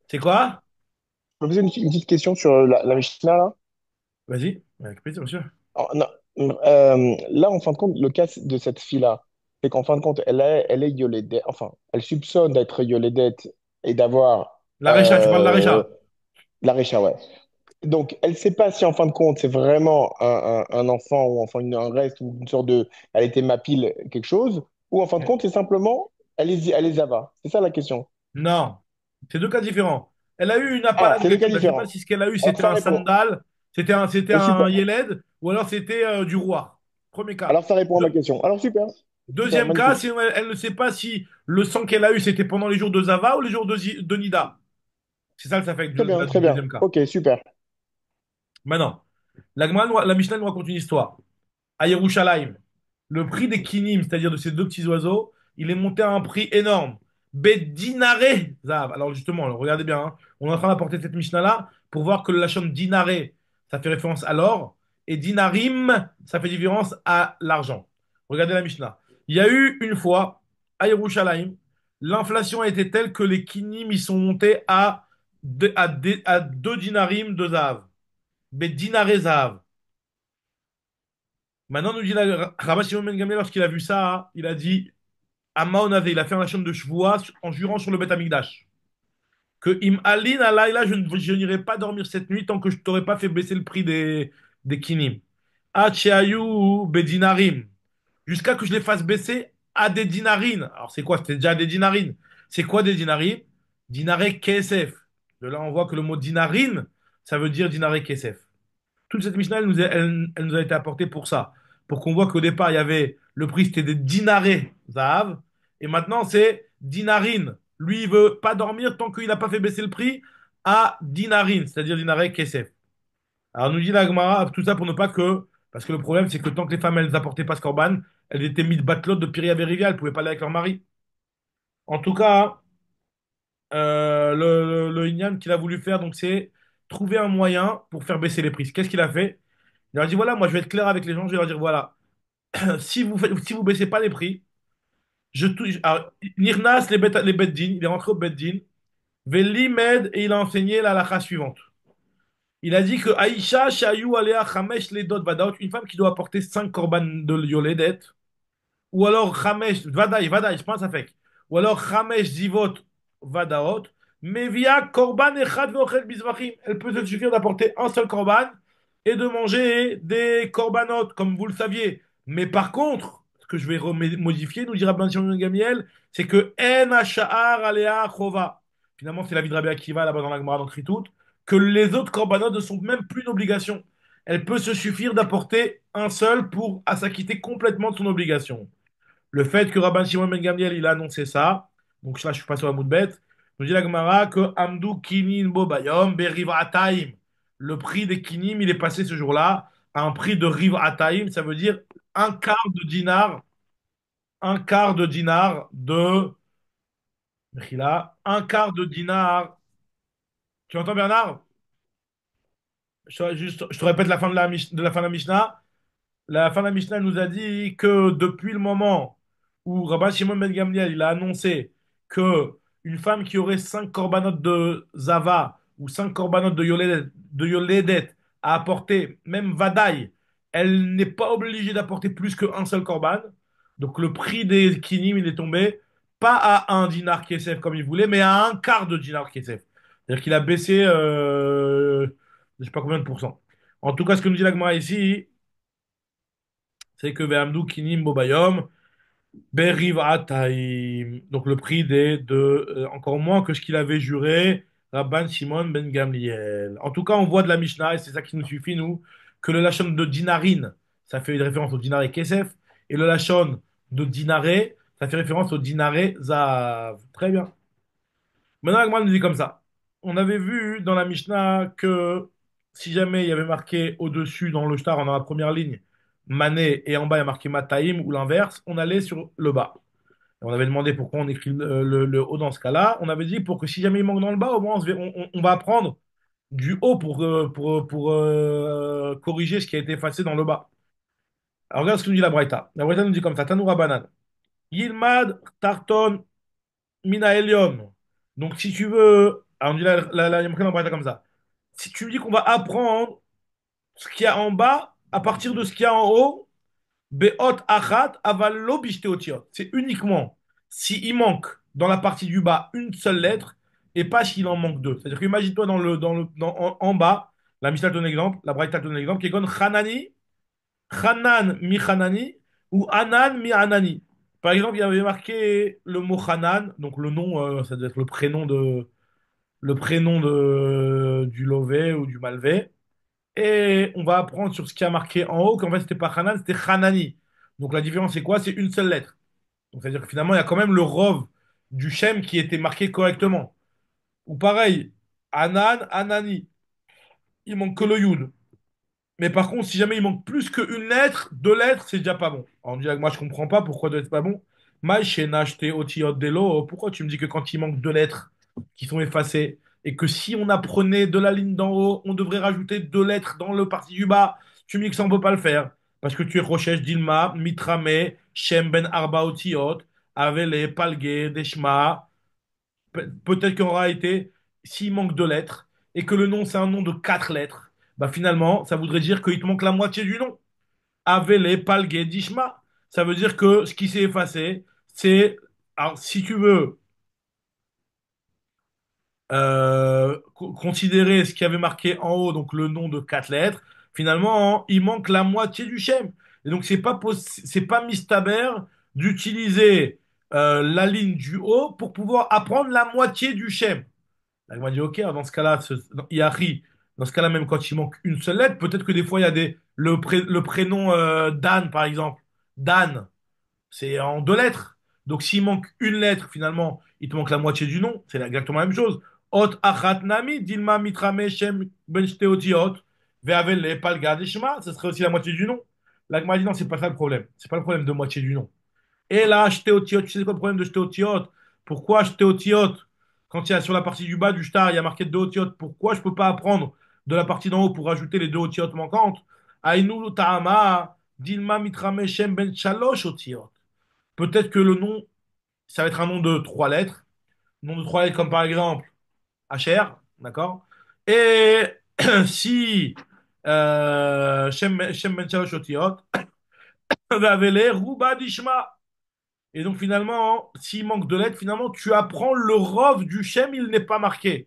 C'est quoi? une petite question sur la Mishnah, là. Vas-y, avec plaisir, monsieur. Alors, non, là, en fin de compte, le cas de cette fille-là, c'est qu'en fin de compte, elle est Yolédette, enfin, elle soupçonne d'être Yolédette et d'avoir La Recha, tu parles de la Recha. la Récha, ouais. Donc, elle ne sait pas si en fin de compte, c'est vraiment un enfant ou enfin un reste ou une sorte de. Elle était ma pile, quelque chose, ou en fin de compte, c'est simplement, elle est Zava. C'est ça la question. Non, c'est deux cas différents. Elle a eu une Ah, appala de c'est deux quelque cas chose. Je ne sais pas différents. si ce qu'elle a eu, Alors, c'était ça un répond. sandal, c'était un Super. yéled, ou alors c'était du roi. Premier cas. Alors, ça répond à ma Deux- question. Alors, super. Super, Deuxième cas, magnifique. c'est elle ne sait pas si le sang qu'elle a eu, c'était pendant les jours de Zava ou les jours de Nida. C'est ça que ça fait Très bien, du très bien. deuxième cas. Ok, super. Maintenant, la Mishnah nous raconte une histoire. À Yerushalayim, le prix des kinim, c'est-à-dire de ces deux petits oiseaux, il est monté à un prix énorme. Bedinare Zav. Alors justement, regardez bien, hein, on est en train d'apporter cette Mishnah-là pour voir que le lachon dinare, ça fait référence à l'or, et dinarim, ça fait référence à l'argent. Regardez la Mishnah. Il y a eu une fois, à Yerushalayim, l'inflation a été telle que les kinim, ils sont montés à 2 dinarim de Zav. Bedinare Zav. Maintenant, nous dit Rabbi Shimon Ben Gamliel, lorsqu'il a vu ça, hein, il a dit Amma Onave, il a fait un lachon de Shvoua en jurant sur le Beth Amikdash. Que Im Alin Alayla, je n'irai pas dormir cette nuit tant que je t'aurais pas fait baisser le prix des kinim. Acheayu Bedinarim. Jusqu'à que je les fasse baisser à des dinarines. Alors, c'est quoi? C'était déjà des dinarines. C'est quoi des dinarines? Dinaré Kesef. De là, on voit que le mot dinarine, ça veut dire dinaré Kesef. Toute cette Mishnah, elle nous a été apportée pour ça. Pour qu'on voit qu'au départ, il y avait le prix, c'était des dinarés Zahav. Et maintenant, c'est dinarine. Lui, il veut pas dormir tant qu'il n'a pas fait baisser le prix à dinarine, c'est-à-dire dinaré kesef. Alors, nous dit la Gemara, tout ça pour ne pas que. Parce que le problème, c'est que tant que les femmes, elles apportaient pas ce corban, elles étaient mises batlotes de Piria Berivia, elles pouvaient pas aller avec leur mari. En tout cas, le Inyan qu'il a voulu faire, donc, c'est trouver un moyen pour faire baisser les prix. Qu'est-ce qu'il a fait? Il leur a dit, voilà, moi je vais être clair avec les gens, je vais leur dire, voilà, si vous baissez pas les prix, alors, Nirnas, les Beddin, il est rentré au Beddin, Veli Med, et il a enseigné la halakha suivante. Il a dit que Aïcha, Shayou, Alea, Chamesh, Ledot, Vadaot, une femme qui doit apporter 5 korban de Yoledet, ou alors Chamesh, Vadaï, je pense à fait. Ou alors Chamesh, Zivot, Vadaot, mais via Korban Echad Veochel Bizvachim. Elle peut se suffire d'apporter un seul Korban et de manger des Korbanot, comme vous le saviez. Mais par contre, ce que je vais modifier, nous dira Ben Shimon ben Gamiel, c'est que En Hasha'ar Alea Chova. Finalement, c'est la vie de Rabbi Akiva là-bas dans la Gemara dans Kritout, que les autres Korbanot ne sont même plus une obligation. Elle peut se suffire d'apporter un seul pour s'acquitter complètement de son obligation. Le fait que Rabban Shimon Ben Gamliel il a annoncé ça, donc là je suis pas sur la bête, nous dit la Gemara que Amdou Kinin Bo Bayom Berivataim. Le prix des kinim, il est passé ce jour-là à un prix de Rivataim, ça veut dire un quart de dinar, un quart de dinar de. Mechila, un quart de dinar. Tu entends Bernard? Je te répète la fin de de la fin de la Mishnah. La fin de la Mishnah nous a dit que depuis le moment où Rabbi Shimon Ben Gamliel il a annoncé que une femme qui aurait 5 corbanotes de Zava ou 5 corbanotes de Yoledet à apporter, même Vadaï, elle n'est pas obligée d'apporter plus qu'un seul korban. Donc le prix des kinim, il est tombé pas à un dinar kesef comme il voulait, mais à un quart de dinar kesef. C'est-à-dire qu'il a baissé, je sais pas combien de pourcents. En tout cas, ce que nous dit l'Agmara ici, c'est que Ve'amdu kinim bobayom, Berivataim. Donc le prix des de encore moins que ce qu'il avait juré Rabban Shimon ben Gamliel. En tout cas, on voit de la Mishnah, et c'est ça qui nous suffit, nous, que le lashon de dinarin, ça fait une référence au dinaré kesef, et le lashon de dinaré, ça fait référence au dinaré zav. Très bien. Maintenant, Agman nous dit comme ça. On avait vu dans la Mishnah que si jamais il y avait marqué au-dessus dans le shtar, dans la première ligne, Mané, et en bas il y a marqué Mataim, ou l'inverse, on allait sur le bas. On avait demandé pourquoi on écrit le haut dans ce cas-là. On avait dit pour que si jamais il manque dans le bas, au moins on va apprendre du haut pour corriger ce qui a été effacé dans le bas. Alors regarde ce que nous dit la Braïta. La Braïta nous dit comme ça, Tanoura Banan. Yilmad Tarton Mina Elion. Donc si tu veux, alors on dit il y a marqué dans la Braïta comme ça. Si tu me dis qu'on va apprendre ce qu'il y a en bas à partir de ce qu'il y a en haut, Be'ot achat aval lo bishte. C'est uniquement s'il manque dans la partie du bas une seule lettre et pas s'il en manque deux. C'est-à-dire qu'imagine-toi en bas, la Mishnah donne exemple, la Braïta donne exemple, qui est comme Hanani, Hanan mi Hanani ou Anan mi Anani. Par exemple, il y avait marqué le mot Hanan, donc le nom, ça doit être le prénom du Lové ou du Malvé. Et on va apprendre sur ce qui a marqué en haut qu'en fait, c'était pas Hanan, c'était Hanani. Donc la différence, c'est quoi? C'est une seule lettre. Donc c'est-à-dire que finalement, il y a quand même le Rov du Shem qui était marqué correctement. Ou pareil, Hanan, Hanani. Il manque que le Yud. Mais par contre, si jamais il manque plus qu'une lettre, deux lettres, c'est déjà pas bon. Alors, on dit, moi, je comprends pas pourquoi doit être pas bon. Maïchena, acheté otiyot delo. Pourquoi tu me dis que quand il manque deux lettres qui sont effacées, et que si on apprenait de la ligne d'en haut, on devrait rajouter deux lettres dans le parti du bas, tu me dis que ça, on peut pas le faire. Parce que tu es Rochesh, Dilma, Mitrame, Shem ben Arba otiyot, Avele, Palge, Deshma. Peut-être qu'en réalité, s'il manque deux lettres, et que le nom, c'est un nom de quatre lettres, bah finalement, ça voudrait dire qu'il te manque la moitié du nom. Avele, Palge, Dishma. Ça veut dire que ce qui s'est effacé, c'est, alors si tu veux considérer ce qui avait marqué en haut, donc le nom de quatre lettres, finalement, il manque la moitié du shem. Et donc, c'est pas mistaber d'utiliser la ligne du haut pour pouvoir apprendre la moitié du shem. Là, il m'a dit, ok, dans ce cas-là, Yahri, dans ce cas-là, même quand il manque une seule lettre, peut-être que des fois, il y a le prénom Dan, par exemple. Dan. C'est en deux lettres. Donc s'il manque une lettre, finalement, il te manque la moitié du nom. C'est exactement la même chose. Ot achat nami, dilma mitrame shem ben shte ve'avel palga deshma. Ce serait aussi la moitié du nom. La Gemara dit non, c'est pas ça le problème. C'est pas le problème de moitié du nom. Et là, shte tu sais quoi le problème de shte. Pourquoi shte quand il y a sur la partie du bas du shtar, il y a marqué deux otiotes, pourquoi je peux pas apprendre de la partie d'en haut pour rajouter les deux otiotes manquantes? Aïnou ta'ama, dilma mitrame shem ben shalosh otiot. Peut-être que le nom, ça va être un nom de trois lettres. Nom de trois lettres comme par exemple HR, d'accord? Et si Shem Ben Shalosh Otiyot, Vavele Ruba Dishma. Et donc finalement, s'il manque de lettres, finalement, tu apprends le rov du Shem, il n'est pas marqué.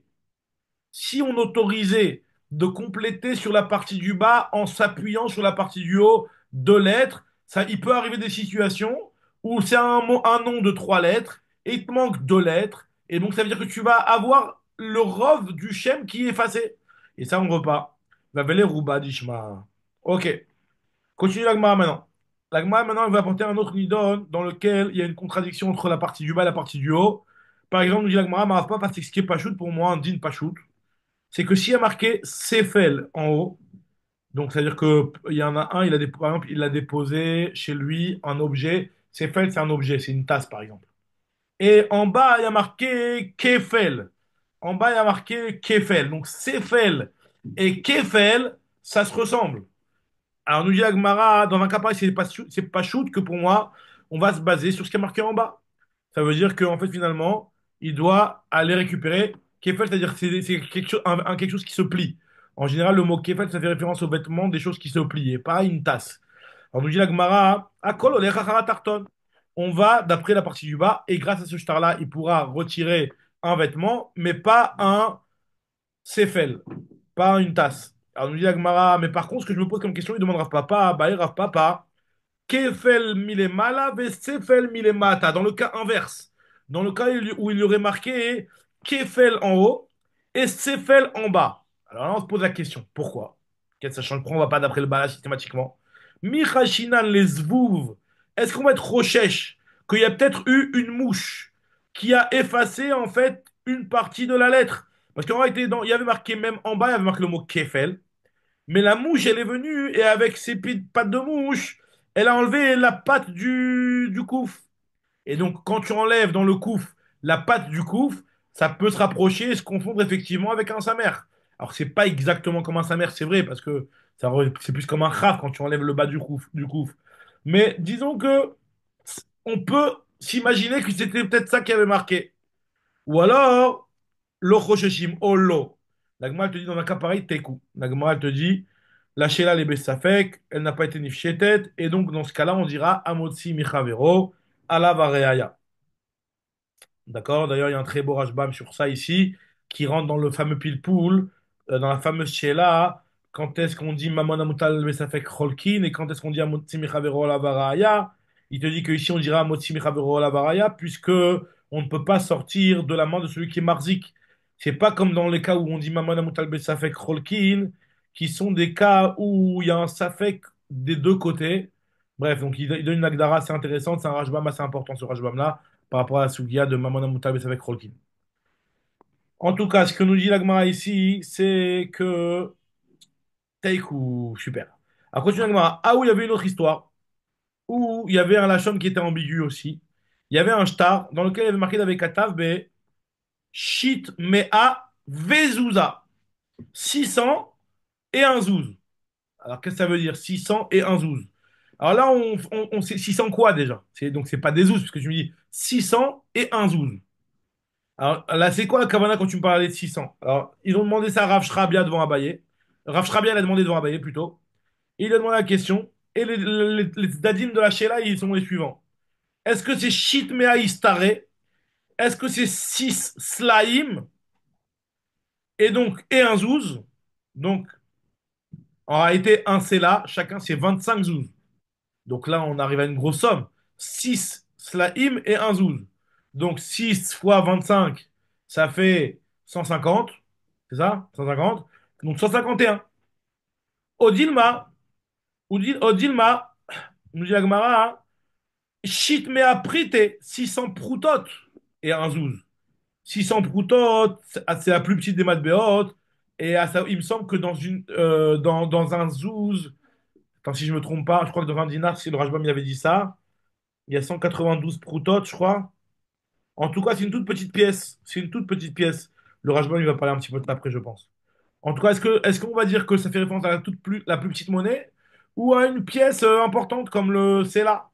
Si on autorisait de compléter sur la partie du bas en s'appuyant sur la partie du haut deux lettres, ça, il peut arriver des situations où c'est un nom de trois lettres et il te manque deux lettres. Et donc, ça veut dire que tu vas avoir le rov du shem qui est effacé. Et ça, on ne veut pas. Va veler Rouba d'Ishma. Ok. Continue l'agma maintenant. L'agma maintenant, il va apporter un autre nidon dans lequel il y a une contradiction entre la partie du bas et la partie du haut. Par exemple, nous dit l'agma, m'arrive pas parce que ce qui est pas shoot pour moi, un din pas shoot c'est que s'il y a marqué Sefel en haut, donc c'est-à-dire que il y en a un, par exemple, il a déposé chez lui un objet. Sefel, c'est un objet, c'est une tasse par exemple. Et en bas, il y a marqué Kefel. En bas, il y a marqué Kefel. Donc Sefel et Kefel, ça se ressemble. Alors nous dit Agmara, dans un cas pareil, c'est pas shoot que pour moi, on va se baser sur ce qui est marqué en bas. Ça veut dire qu'en fait, finalement, il doit aller récupérer Kefel, c'est-à-dire que c'est quelque chose, quelque chose qui se plie. En général, le mot kefel, ça fait référence aux vêtements, des choses qui se plient, pas une tasse. Alors nous dit la Gemara, Akol olech hachara tarton. On va d'après la partie du bas, et grâce à ce shtar-là, il pourra retirer un vêtement, mais pas un sefel, pas une tasse. Alors nous dit la Gemara, mais par contre, ce que je me pose comme question, il demande Rav Papa, bah Rav Papa, Kefel milemala ve sefel milemata. Dans le cas inverse, dans le cas où il y aurait marqué Kefel en haut et sefel en bas. Alors là, on se pose la question, pourquoi? Ça change, pourquoi on va pas d'après le bas là systématiquement? Michashinan les zvouv. Est-ce qu'on va être rochesh qu'il y a peut-être eu une mouche qui a effacé en fait une partie de la lettre? Parce qu'en réalité, il y avait marqué même en bas, il y avait marqué le mot Kefel. Mais la mouche, elle est venue et avec ses pattes de mouche, elle a enlevé la patte du couf. Et donc, quand tu enlèves dans le couf la patte du couf, ça peut se rapprocher et se confondre effectivement avec un samer. Alors, c'est pas exactement comme un samer, c'est vrai, parce que c'est plus comme un khaf quand tu enlèves le bas du couf. Mais disons que on peut s'imaginer que c'était peut-être ça qui avait marqué. Ou alors, lo chosheshim, o lo. La Gemara, elle te dit dans un cas pareil, teku. La Gemara, elle te dit, la shela les besafek, elle n'a pas été nifshetet, et donc dans ce cas-là, on dira amotsi michavero, ala vareaya. D'accord? D'ailleurs, il y a un très beau Rashbam sur ça ici, qui rentre dans le fameux pile-poule, dans la fameuse Sheila, quand est-ce qu'on dit Mamon Amutal Mesafek Cholkin et quand est-ce qu'on dit Amotzi Mechavero Lavaraya. Il te dit que ici on dira Amotzi Mechavero Lavaraya, puisque on ne peut pas sortir de la main de celui qui est marzik. C'est pas comme dans les cas où on dit Mamon Amutal Mesafek Cholkin, qui sont des cas où il y a un Safek des deux côtés. Bref, donc il donne une Agdara assez intéressante, c'est un Rashbam assez important ce Rashbam-là par rapport à la Sugia de Mamona Moutabes avec Rolkin. En tout cas, ce que nous dit l'Agmara ici, c'est que Teikou, super. Après, continue l'Agmara. Ah, où il y avait une autre histoire, où il y avait un Lachon qui était ambigu aussi. Il y avait un shtar dans lequel il y avait marqué avec Katav, Shit Mea Vezouza. 600 et un zouz. Alors, qu'est-ce que ça veut dire 600 et un zouz. Alors là, on sait 600 quoi déjà? Donc, c'est pas des zouz, parce que je me dis 600 et un zouz. Alors là, c'est quoi la Kavana quand tu me parlais de 600? Alors, ils ont demandé ça à Rav Shrabia devant Abaye. Rav Shrabia l'a demandé devant Abaye plutôt. Et il a demandé la question. Et les dadim de la Sheila, ils sont les suivants. Est-ce que c'est Shit Mea Istare? Est-ce que c'est 6 Slaim? Et donc, et un Zouz? Donc, en réalité, un Sela, chacun c'est 25 Zouz. Donc là, on arrive à une grosse somme. 6 Slaim et un Zouz. Donc 6 fois 25, ça fait 150. C'est ça? 150. Donc 151. Odilma, Odilma, nous dit Agmara, shit me a prité 600 proutot et un zouz. 600 proutot, c'est la plus petite des matbéot. Et il me semble que dans un zouz, attends, si je me trompe pas, je crois que dans un dinar, si le Rajbam il avait dit ça, il y a 192 proutot, je crois. En tout cas, c'est une toute petite pièce. C'est une toute petite pièce. Le Rajbam, il va parler un petit peu de ça après, je pense. En tout cas, est-ce qu'on va dire que ça fait référence à la plus petite monnaie ou à une pièce importante comme le CELA?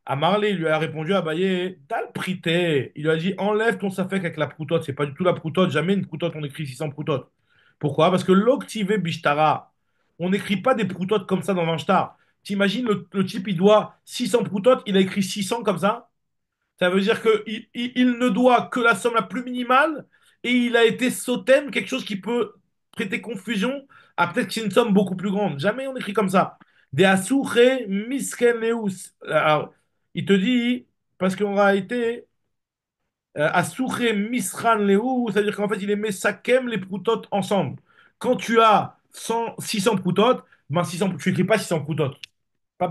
À Marley, il lui a répondu à Baye, t'as le prité. Il lui a dit, enlève ton safek avec la proutote. C'est pas du tout la proutote. Jamais une proutote, on écrit 600 proutotes. Pourquoi? Parce que l'octivé bishtara, on n'écrit pas des proutotes comme ça dans un shtar. T'imagines, le type, il doit 600 proutotes, il a écrit 600 comme ça. Ça veut dire qu'il ne doit que la somme la plus minimale et il a été sautem, quelque chose qui peut prêter confusion à peut-être que c'est une somme beaucoup plus grande. Jamais on écrit comme ça. De asouche miskenleus. Alors, il te dit, parce qu'en réalité, asouche misran leu, c'est-à-dire qu'en fait, il les met sakem les proutotes ensemble. Quand tu as 600 proutotes, ben 600, tu n'écris pas 600 proutotes. Pas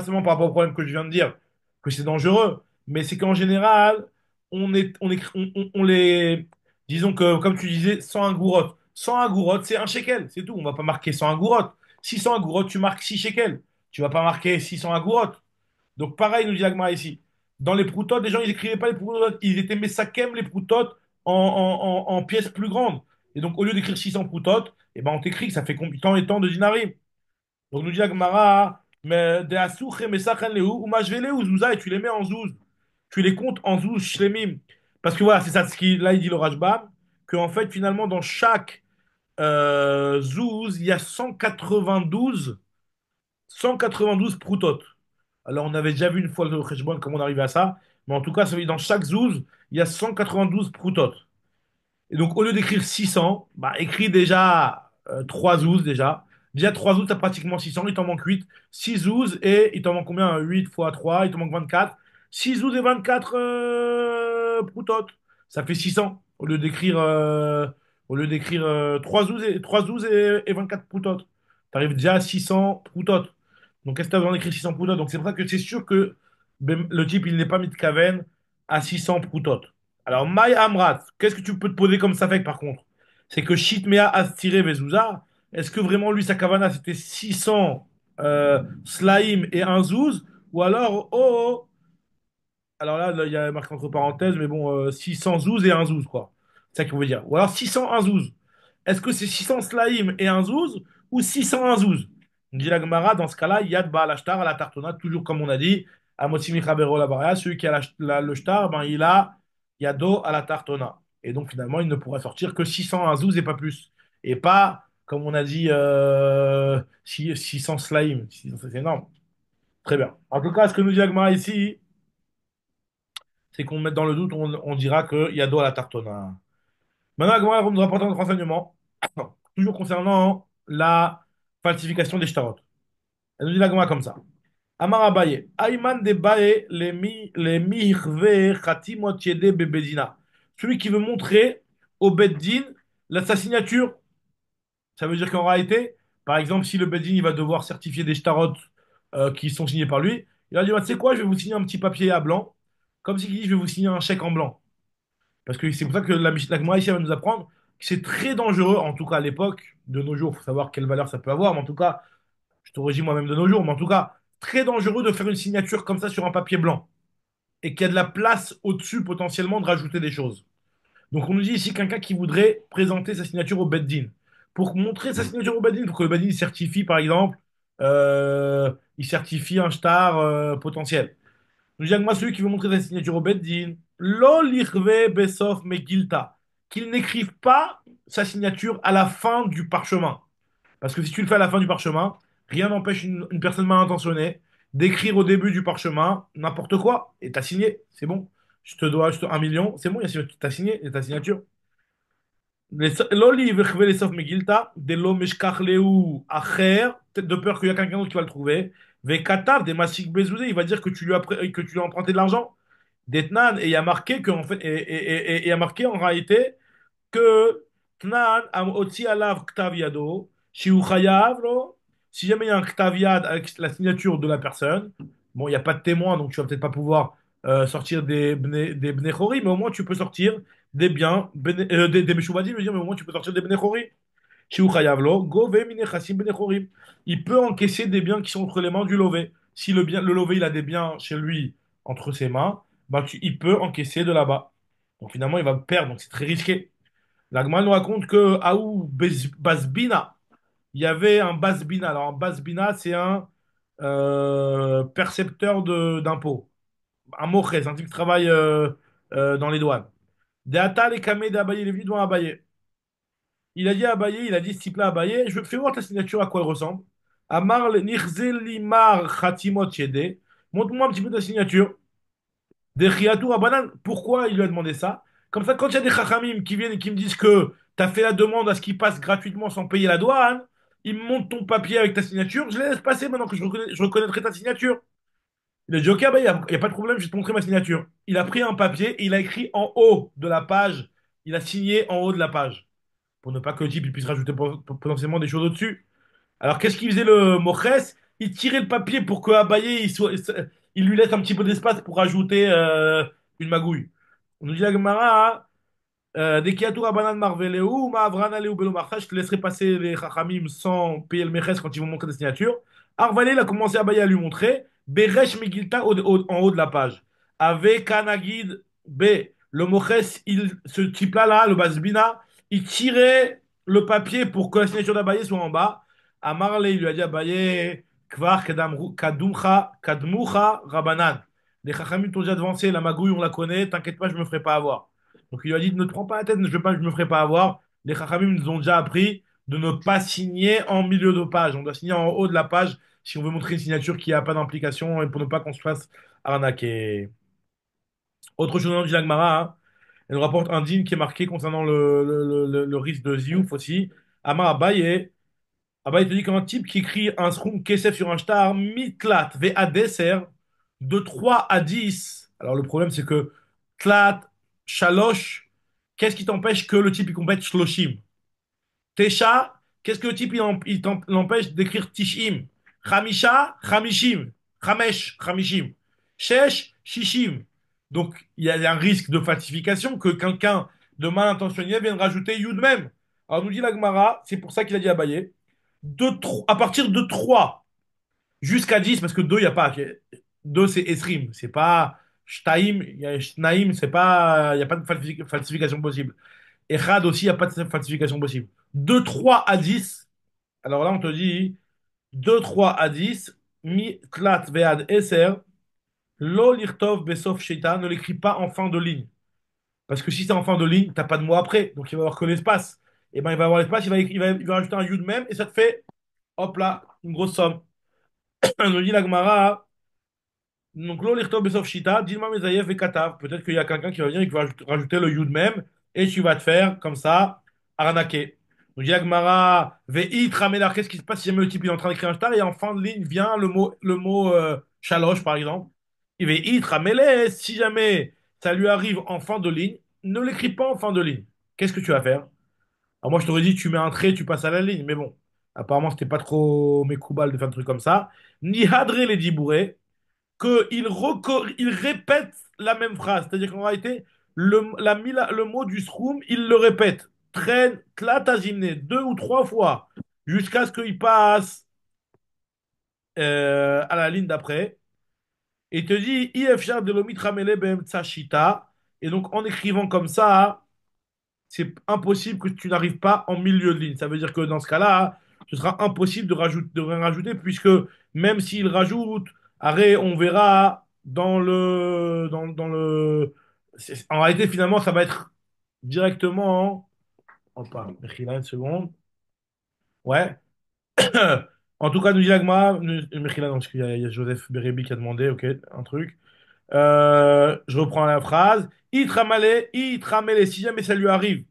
seulement par rapport au problème que je viens de dire, que c'est dangereux, mais c'est qu'en général, on les. Disons que, comme tu disais, 100 agourotes. 100 agourotes, c'est un shekel, c'est tout. On va pas marquer 100 agourotes. 600 agourotes, tu marques 6 shekels. Tu vas pas marquer 600 agourotes. Donc, pareil, nous dit Agmara ici. Dans les proutotes, les gens, ils n'écrivaient pas les proutotes. Ils étaient mesakem, les proutotes, en pièces plus grandes. Et donc, au lieu d'écrire 600 proutotes, eh ben, on t'écrit que ça fait tant et tant de dinarim. Donc nous dit Agmara, mais de asouche mais sachan lehu, ou mashvele ou zouza, et tu les mets en zouz. Tu les comptes en zouz, shlemim. Parce que voilà, c'est ça, là il dit le Rajbam, que en fait, finalement, dans chaque Zouz, il y a 192 proutotes. Alors, on avait déjà vu une fois le Kheshbon, comment on arrivait à ça. Mais en tout cas, ça veut dire dans chaque zouz, il y a 192 proutotes. Et donc, au lieu d'écrire 600, bah, écris déjà 3 zouz déjà. Déjà 3 zouz, t'as pratiquement 600, il t'en manque 8. 6 zouz et il t'en manque combien? 8 fois 3, il t'en manque 24. 6 zouz et 24 proutotes. Ça fait 600. Au lieu d'écrire 3 zouz et 24 proutotes. T'arrives déjà à 600 proutotes. Donc, qu'est-ce que t'as besoin d'écrire 600 proutotes? Donc, c'est pour ça que c'est sûr que le type, il n'est pas mis de Kaven à 600 proutotes. Alors, My Amrat, qu'est-ce que tu peux te poser comme ça fait par contre? C'est que Shitmea Astiré Vezouza, est-ce que vraiment lui, sa kavana, c'était 600 Slaim et un Zouz? Ou alors, oh, oh, alors là, il y a marqué entre parenthèses, mais bon, 600 zouz et un zouz, quoi. C'est ça qu'on veut dire. Ou alors 601 zouz. Est-ce que c'est 600 slaim et un zouz ou 601 zouz? On dit la Gemara, dans ce cas-là, yad ba la shtar à la tartona, toujours comme on a dit, à Motsimi Chabero la Baraya, celui qui a le shtar, ben, il a yado à la tartona. Et donc finalement, il ne pourra sortir que 601 zouz et pas plus. Et pas, comme on a dit, 600 slaim. C'est énorme. Très bien. En tout cas, ce que nous dit la Gemara ici, c'est qu'on met dans le doute, on dira qu'il y a d'eau à la tartona. Maintenant, la Gemara nous rapporte un renseignement, toujours concernant la falsification des shtarot. Elle nous dit la Gemara comme ça. Amar Abaye, Ayman de Baye, les mihve khatimot yede bebedina. Celui qui veut montrer au beddin sa signature. Ça veut dire qu'en réalité, par exemple, si le beddin il va devoir certifier des shtarot qui sont signés par lui, il va dire, bah, tu sais quoi, je vais vous signer un petit papier à blanc, comme s'il dit, je vais vous signer un chèque en blanc. Parce que c'est pour ça que la Gemara ici elle va nous apprendre que c'est très dangereux, en tout cas à l'époque, de nos jours, il faut savoir quelle valeur ça peut avoir, mais en tout cas, je te régis moi-même de nos jours, mais en tout cas, très dangereux de faire une signature comme ça sur un papier blanc et qu'il y a de la place au-dessus potentiellement de rajouter des choses. Donc on nous dit ici quelqu'un qui voudrait présenter sa signature au Beddin. Pour montrer sa signature au Beddin, pour que le Beddin certifie par exemple, il certifie un shtar potentiel. Nous dit moi celui qui veut montrer sa signature au Beddin, lo lichve besof megilta, qu'il n'écrive pas sa signature à la fin du parchemin. Parce que si tu le fais à la fin du parchemin, rien n'empêche une personne mal intentionnée d'écrire au début du parchemin n'importe quoi et t'as signé, c'est bon. Je te 1 million, c'est bon, t'as signé et ta signature. L'oli vechve les sauf megilta, de lo meshkach leu acher, peut-être de peur qu'il y a quelqu'un d'autre qui va le trouver. Vekatav des masik bezouzé, il va dire que tu lui as emprunté de l'argent. D'Etnan, et il y a marqué que, en fait, et il y a marqué en réalité que Tnan am otzi alav ktav yado, shiu chayav lo, si jamais il y a un ktav yad avec la signature de la personne, bon, il n'y a pas de témoin, donc tu vas peut-être pas pouvoir sortir des bnei mais au moins tu peux sortir des biens, des meshuvadim, je veux dire, mais au moins tu peux sortir des bnei shiu chayav lo, gove mine chassim bnei chorim. Il peut encaisser des biens qui sont entre les mains du lové. Si le lové il a des biens chez lui entre ses mains, bah, il peut encaisser de là-bas. Donc finalement, il va perdre, donc c'est très risqué. La Gemara nous raconte que Aou Basbina, il y avait un Basbina. Alors, un Basbina, c'est un percepteur d'impôts. Un Mochez, un type qui travaille dans les douanes. De Atal et Kamé d'Abaye, il est venu devant Abaye. Il a dit à Abaye, il a dit ce type-là à Abaye, je fais voir ta signature à quoi elle ressemble. Amar Nirzelimar Khatimot Yede. Montre-moi un petit peu ta signature. Des Riyatou Abanan, pourquoi il lui a demandé ça? Comme ça, quand il y a des Chachamim qui viennent et qui me disent que tu as fait la demande à ce qu'ils passent gratuitement sans payer la douane, ils me montrent ton papier avec ta signature, je les laisse passer maintenant que je reconnaîtrai ta signature. Il a dit, ok, bah, il y a pas de problème, je vais te montrer ma signature. Il a pris un papier et il a écrit en haut de la page, il a signé en haut de la page, pour ne pas que le type il puisse rajouter potentiellement des choses au-dessus. Alors, qu'est-ce qu'il faisait le Moches? Il tirait le papier pour que Abaye, il lui laisse un petit peu d'espace pour rajouter une magouille. On nous dit la Gemara, des Kiatura Banan Marveleu, Ma'avran Aleu Belo Marcha, je te laisserai passer les Chachamim sans payer le Meches quand ils vont montrer des signatures. Arvalé, il a commencé à Abaye à lui montrer. Beresh Megilta en haut de la page. Avec Kanagid B. Le Moches, ce type-là, là, le Basbina, il tirait le papier pour que la signature d'Abaye soit en bas. Amarle, il lui a dit Abaye, Kvar Kadmucha Rabanan. Les Chachamim t'ont déjà devancé, la magouille, on la connaît, t'inquiète pas, je me ferai pas avoir. Donc il lui a dit, ne te prends pas la tête, je me ferai pas avoir. les Chachamim nous ont déjà appris de ne pas signer en milieu de page. On doit signer en haut de la page si on veut montrer une signature qui n'a pas d'implication et pour ne pas qu'on se fasse arnaquer. Autre chose dans le Gemara, hein, elle nous rapporte un dîme qui est marqué concernant le risque de ziouf aussi. Amar Abaye, Abaye te dit qu'un type qui écrit un sroum kesef sur un shtar, mitlat va deser, de 3 à 10. Alors le problème c'est que tlat, shalosh, qu'est-ce qui t'empêche que le type il complète shloshim? Tesha, qu'est-ce que le type l'empêche d'écrire Tishim? Khamisha, Khamishim. Khamesh, Khamishim. Shesh, Shishim. Donc, il y a un risque de falsification que quelqu'un de mal intentionné vienne rajouter Yud même. Alors, nous dit la Gemara, c'est pour ça qu'il a dit à Abaye, à partir de 3 jusqu'à 10, parce que 2 il n'y a pas. 2 c'est Esrim, c'est pas Shtaim, il y a Shnaim, c'est pas, il n'y a pas de falsification possible. Et Khad aussi, il n'y a pas de falsification possible. De 3 à 10, alors là, on te dit de 3 à 10, mi tlat ve'ad eser, lo lirtov besof shita, ne l'écris pas en fin de ligne. Parce que si c'est en fin de ligne, t'as pas de mot après, donc il va avoir que l'espace. Et ben il va avoir l'espace, il va rajouter un yud même, et ça te fait, hop là, une grosse somme. On nous dit la Gemara, donc, l'eau l'irtob besof shita, dilma mezayev et katav. Peut-être qu'il y a quelqu'un qui va venir et qui va rajouter le yud même, et tu vas te faire, comme ça, arnaquer. Donc, Yagmara, ve'it ramelar. Qu'est-ce qui se passe si jamais le type il est en train d'écrire un shtar et en fin de ligne vient le mot shalosh, par exemple. Il ve'it rameles. Si jamais ça lui arrive en fin de ligne, ne l'écris pas en fin de ligne. Qu'est-ce que tu vas faire? Alors, moi, je t'aurais dit, tu mets un trait, tu passes à la ligne, mais bon. Apparemment, c'était pas trop mes de faire un truc comme ça. Ni hadre les dibourés il répète la même phrase. C'est-à-dire qu'en réalité, le mot du shroom, il le répète. Traîne, tlatazimne, 2 ou 3 fois, jusqu'à ce qu'il passe à la ligne d'après. Et il te dit, IF de l'omitramele bem tsashita. Et donc, en écrivant comme ça, c'est impossible que tu n'arrives pas en milieu de ligne. Ça veut dire que dans ce cas-là, ce sera impossible de rien rajouter, puisque même s'il rajoute, arrêt, on verra en réalité, finalement, ça va être directement. Enfin, Mechila, une seconde. Ouais. En tout cas, nous dit Agma, Mechila, non, parce qu'il y a Joseph Bérébi qui a demandé, ok, un truc. Je reprends la phrase. Itramale, si jamais ça lui arrive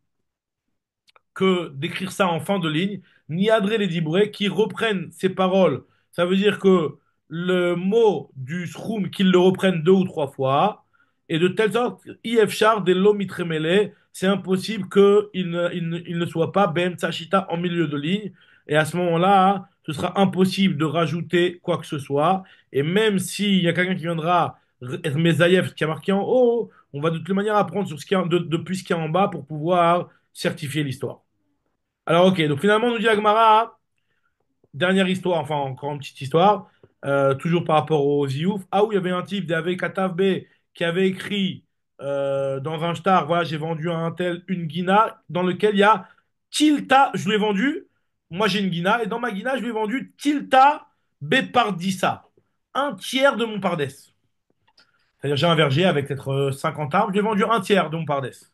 que d'écrire ça en fin de ligne, ni Adré les Dibré qui reprennent ces paroles. Ça veut dire que le mot du shroom, qu'ils le reprennent 2 ou 3 fois, et de telle sorte, IF char des lomitremele, c'est impossible qu'il ne soit pas Ben Tsachita en milieu de ligne, et à ce moment-là, ce sera impossible de rajouter quoi que ce soit, et même s'il y a quelqu'un qui viendra, Hermezayev, qui a marqué en haut, on va de toute manière apprendre sur ce qu'il y a, depuis ce qu'il y a en bas pour pouvoir certifier l'histoire. Alors, ok, donc finalement, nous dit Agmara, dernière histoire, enfin, encore une petite histoire, toujours par rapport aux Ziouf. Ah, où il y avait un type d'Ave Katav B qui avait écrit dans un shtar, voilà, j'ai vendu à un tel une guina, dans lequel il y a Tilta, je lui ai vendu, moi j'ai une guina, et dans ma guina, je lui ai vendu Tilta B Pardissa, un tiers de mon pardès. C'est-à-dire, j'ai un verger avec peut-être 50 arbres, je lui ai vendu un tiers de mon pardès.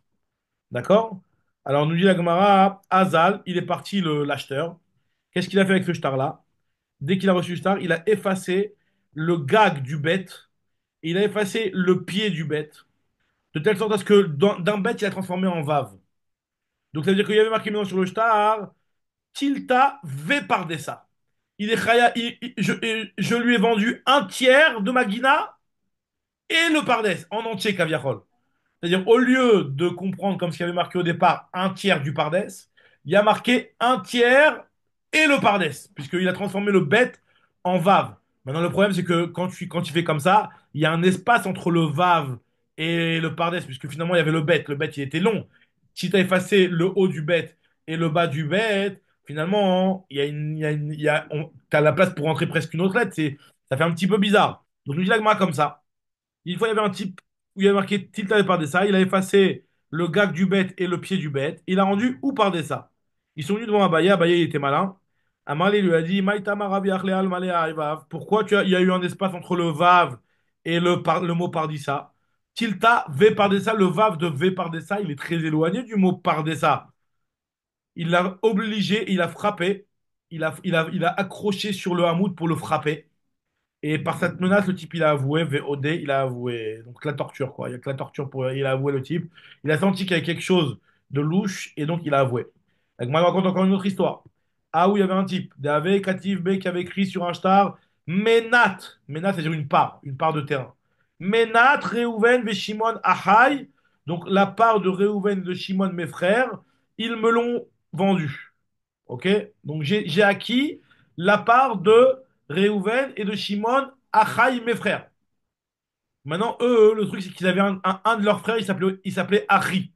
D'accord? Alors, nous dit la Gemara, Hazal, il est parti l'acheteur. Qu'est-ce qu'il a fait avec ce shtar-là? Dès qu'il a reçu le shtar, il a effacé le gag du bête, et il a effacé le pied du bête, de telle sorte à ce que d'un bête, il a transformé en vave. Donc, ça veut dire qu'il y avait marqué maintenant sur le shtar, Tilta Vepardessa. Il est chaya, je lui ai vendu un tiers de ma guina et le pardès en entier, Kaviachol. C'est-à-dire, au lieu de comprendre comme ce qu'il y avait marqué au départ, un tiers du pardès, il y a marqué un tiers et le pardès, puisqu'il a transformé le bête en vave. Maintenant, le problème, c'est que quand tu fais comme ça, il y a un espace entre le vave et le pardès, puisque finalement, il y avait le bête. Le bête, il était long. Si tu as effacé le haut du bête et le bas du bête, finalement, t'as la place pour rentrer presque une autre lettre. Ça fait un petit peu bizarre. Donc, je dis l'agma comme ça. Une fois, il y avait un type où il y avait marqué tilt avec par ça. Il a effacé le gag du bête et le pied du bête. Il a rendu ou par ça. Ils sont venus devant Abaye. Abaye, il était malin. Amalé lui a dit Maïtama Rabi Achleal Malé Vav. Pourquoi il y a eu un espace entre le Vav et le mot pardissa? Tilta, V pardessa, le Vav de V pardessa, il est très éloigné du mot pardessa. Il l'a obligé, il a frappé, il a accroché sur le hamoud pour le frapper. Et par cette menace, le type, il a avoué, VOD, il a avoué. Donc la torture, quoi. Il y a que la torture pour. Il a avoué le type. Il a senti qu'il y avait quelque chose de louche et donc il a avoué. Donc, moi, je raconte encore une autre histoire. Ah, où il y avait un type, Davé Katif B, qui avait écrit sur un star Menat. Menat, c'est-à-dire une part de terrain. Menat, Reuven, ve Shimon, Ahai. Donc la part de Reuven et de Shimon, mes frères, ils me l'ont vendu. Ok? Donc j'ai acquis la part de Réhouven et de Shimon, Achaï, mes frères. Maintenant, le truc, c'est qu'ils avaient un de leurs frères, il s'appelait Achi.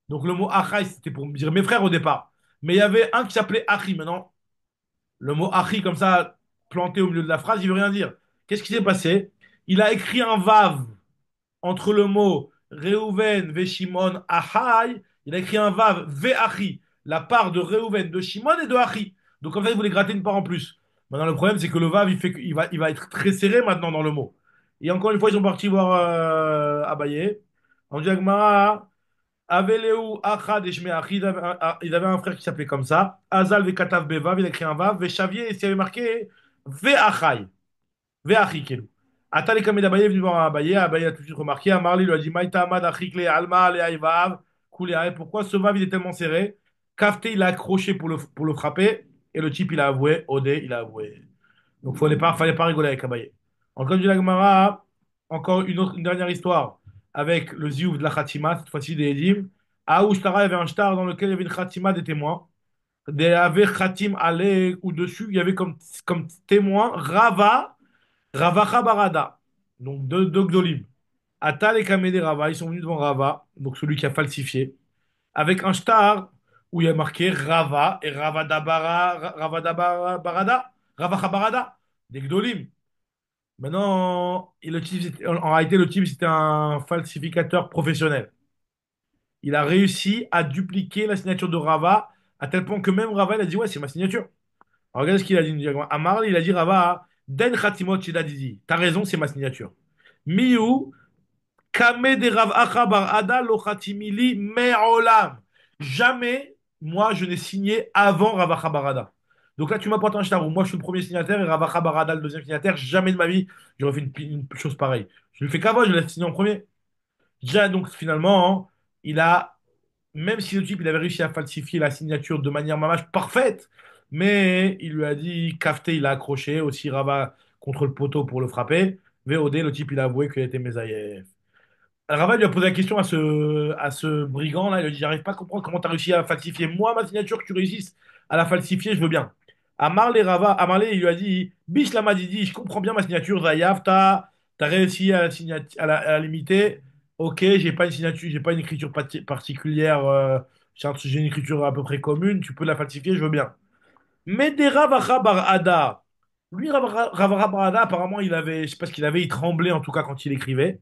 Donc le mot Achaï, c'était pour dire mes frères au départ. Mais il y avait un qui s'appelait Achi. Maintenant, le mot Achi, comme ça, planté au milieu de la phrase, il veut rien dire. Qu'est-ce qui s'est passé? Il a écrit un Vav entre le mot Reuven ve Shimon Ahai, il a écrit un Vav ve Achi, la part de Reuven, de Shimon et de Achi. Donc comme ça, il voulait gratter une part en plus. Maintenant, le problème, c'est que le Vav, il va être très serré maintenant dans le mot. Et encore une fois, ils sont partis voir Abaye. On dit Agmara, Aveleu Achad et Shme Achi, ils avaient un frère qui s'appelait comme ça. Azal ve Katav Bevav, il a écrit un Vav, ve Shavier, et s'il y avait marqué ve Achai. Ve'achi, Kelou. Atali Kamed Abaye est venu voir Abaye. Abaye a tout de suite remarqué. Amarli lui a dit Maïta Amad Achikle Alma Le Aïvav. Koulé. Pourquoi ce vav il est tellement serré? Kafté il a accroché pour le frapper. Et le type il a avoué. Odé il a avoué. Donc fallait pas rigoler avec Abaye. Encore du Lagmara. Encore une dernière histoire. Avec le Ziouf de la Khatima. Cette fois-ci des Edim. À Ouchtara il y avait un shtar dans lequel il y avait une Khatima des témoins. Il y avait Khatim allé ou dessus. Il y avait comme témoin Rava. Ravacha Barada, donc deux Gdolim. Atal et Kamede Rava, ils sont venus devant Rava, donc celui qui a falsifié, avec un shtar où il y a marqué Rava et Barada, Ravacha Barada, des Gdolim. Maintenant, en réalité, le type, c'était un falsificateur professionnel. Il a réussi à dupliquer la signature de Rava, à tel point que même Rava, il a dit, ouais, c'est ma signature. Alors, regardez ce qu'il a dit. Amar, il a dit Rava, Den Khatimot Shedadizi. T'as raison, c'est ma signature. Miou, Kame de Rav Acha Bar Ada Lo Khatimili Me'olam. Jamais, moi, je n'ai signé avant Rav Acha Bar Ada. Donc là, tu m'apportes un shtar où moi, je suis le premier signataire et Rav Acha Bar Ada, le deuxième signataire. Jamais de ma vie, j'aurais fait une chose pareille. Je le fais qu'avant, je l'ai signé en premier. Déjà, donc, finalement, hein, il a même si le type il avait réussi à falsifier la signature de manière mamage parfaite, mais il lui a dit, Kafté, il a accroché aussi Rava contre le poteau pour le frapper. VOD, le type il a avoué qu'il était mésaillef. Rava lui a posé la question à ce brigand là, il lui a dit, j'arrive pas à comprendre comment tu as réussi à falsifier moi ma signature, que tu réussisses à la falsifier, je veux bien. Amarlé, il lui a dit, Bish lama Didi, je comprends bien ma signature, Zayav, t'as réussi à la limiter. Ok, j'ai pas une signature, j'ai pas une écriture particulière, j'ai une écriture à peu près commune, tu peux la falsifier, je veux bien. Mais des Ravacha Bar Ada, lui, Ravacha Bar Ada, apparemment, je sais pas ce qu'il avait, il tremblait en tout cas quand il écrivait.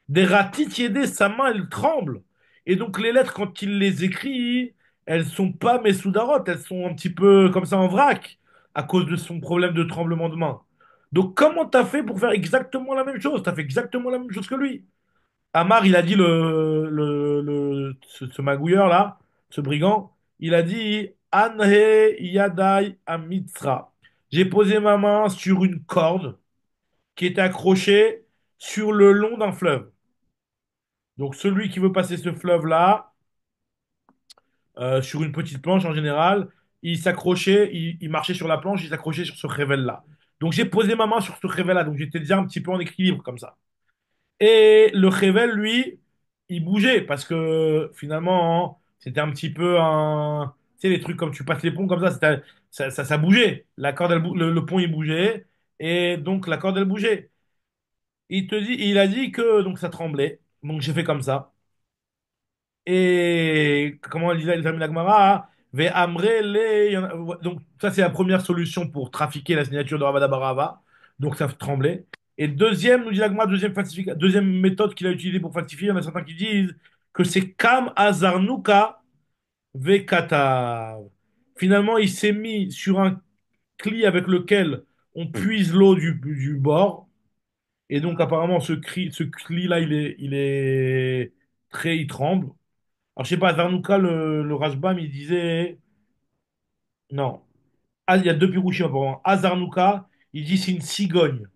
Des ratitiédés, sa main, elle tremble. Et donc les lettres, quand il les écrit, elles sont pas mesoudarot, elles sont un petit peu comme ça en vrac, à cause de son problème de tremblement de main. Donc comment t'as fait pour faire exactement la même chose? T'as fait exactement la même chose que lui. Amar, il a dit ce magouilleur là, ce brigand, il a dit Anhe Yadai Amitsra. J'ai posé ma main sur une corde qui était accrochée sur le long d'un fleuve. Donc celui qui veut passer ce fleuve-là, sur une petite planche en général, il s'accrochait, il marchait sur la planche, il s'accrochait sur ce rével-là. Donc j'ai posé ma main sur ce rével-là, donc j'étais déjà un petit peu en équilibre comme ça. Et le rével, lui, il bougeait parce que finalement, hein, c'était un petit peu un... Tu sais, les trucs comme tu passes les ponts comme ça, ça bougeait. La corde, le pont, il bougeait. Et donc la corde, elle bougeait. Il a dit que donc ça tremblait. Donc j'ai fait comme ça. Et comment il termine la Gemara? Ve amre le- il y en a- Donc, ça, c'est la première solution pour trafiquer la signature de Ravada Barava. Donc, ça tremblait. Et deuxième, nous dit la Gemara, deuxième méthode qu'il a utilisée pour falsifier, il y en a certains qui disent que c'est Kam Azarnuka Ve Katav. Finalement, il s'est mis sur un cli avec lequel on puise l'eau du bord. Et donc, apparemment, ce cli-là, il tremble. Alors, je sais pas, Zarnuka, le Rashbam, il disait. Non. Ah, il y a deux Pirouchim, apparemment. Azarnuka, il dit c'est une cigogne.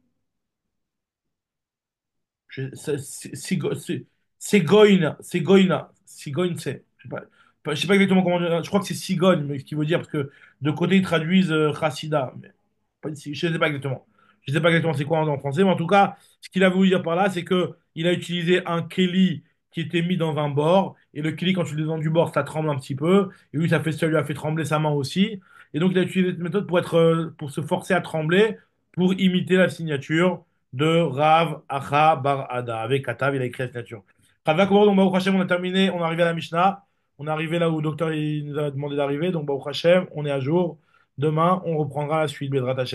Cigogne, c'est. Je sais pas exactement comment. Je crois que c'est cigogne, mais ce qu'il veut dire, parce que de côté, ils traduisent Chassida. Mais je ne sais pas exactement. Je ne sais pas exactement c'est quoi en français, mais en tout cas, ce qu'il a voulu dire par là, c'est que il a utilisé un keli qui était mis dans un bord, et le keli, quand tu le mets dans du bord, ça tremble un petit peu, et lui, ça lui a fait trembler sa main aussi. Et donc, il a utilisé cette méthode pour se forcer à trembler, pour imiter la signature de Rav Acha Bar Ada. Avec Katav, il a écrit la signature. Rav Yaakov, donc Baruch Hashem, on a terminé, on est arrivé à la Mishnah, on est arrivé là où le docteur il nous a demandé d'arriver, donc Baruch Hashem, on est à jour. Demain, on reprendra la suite, Bedrat Hashem.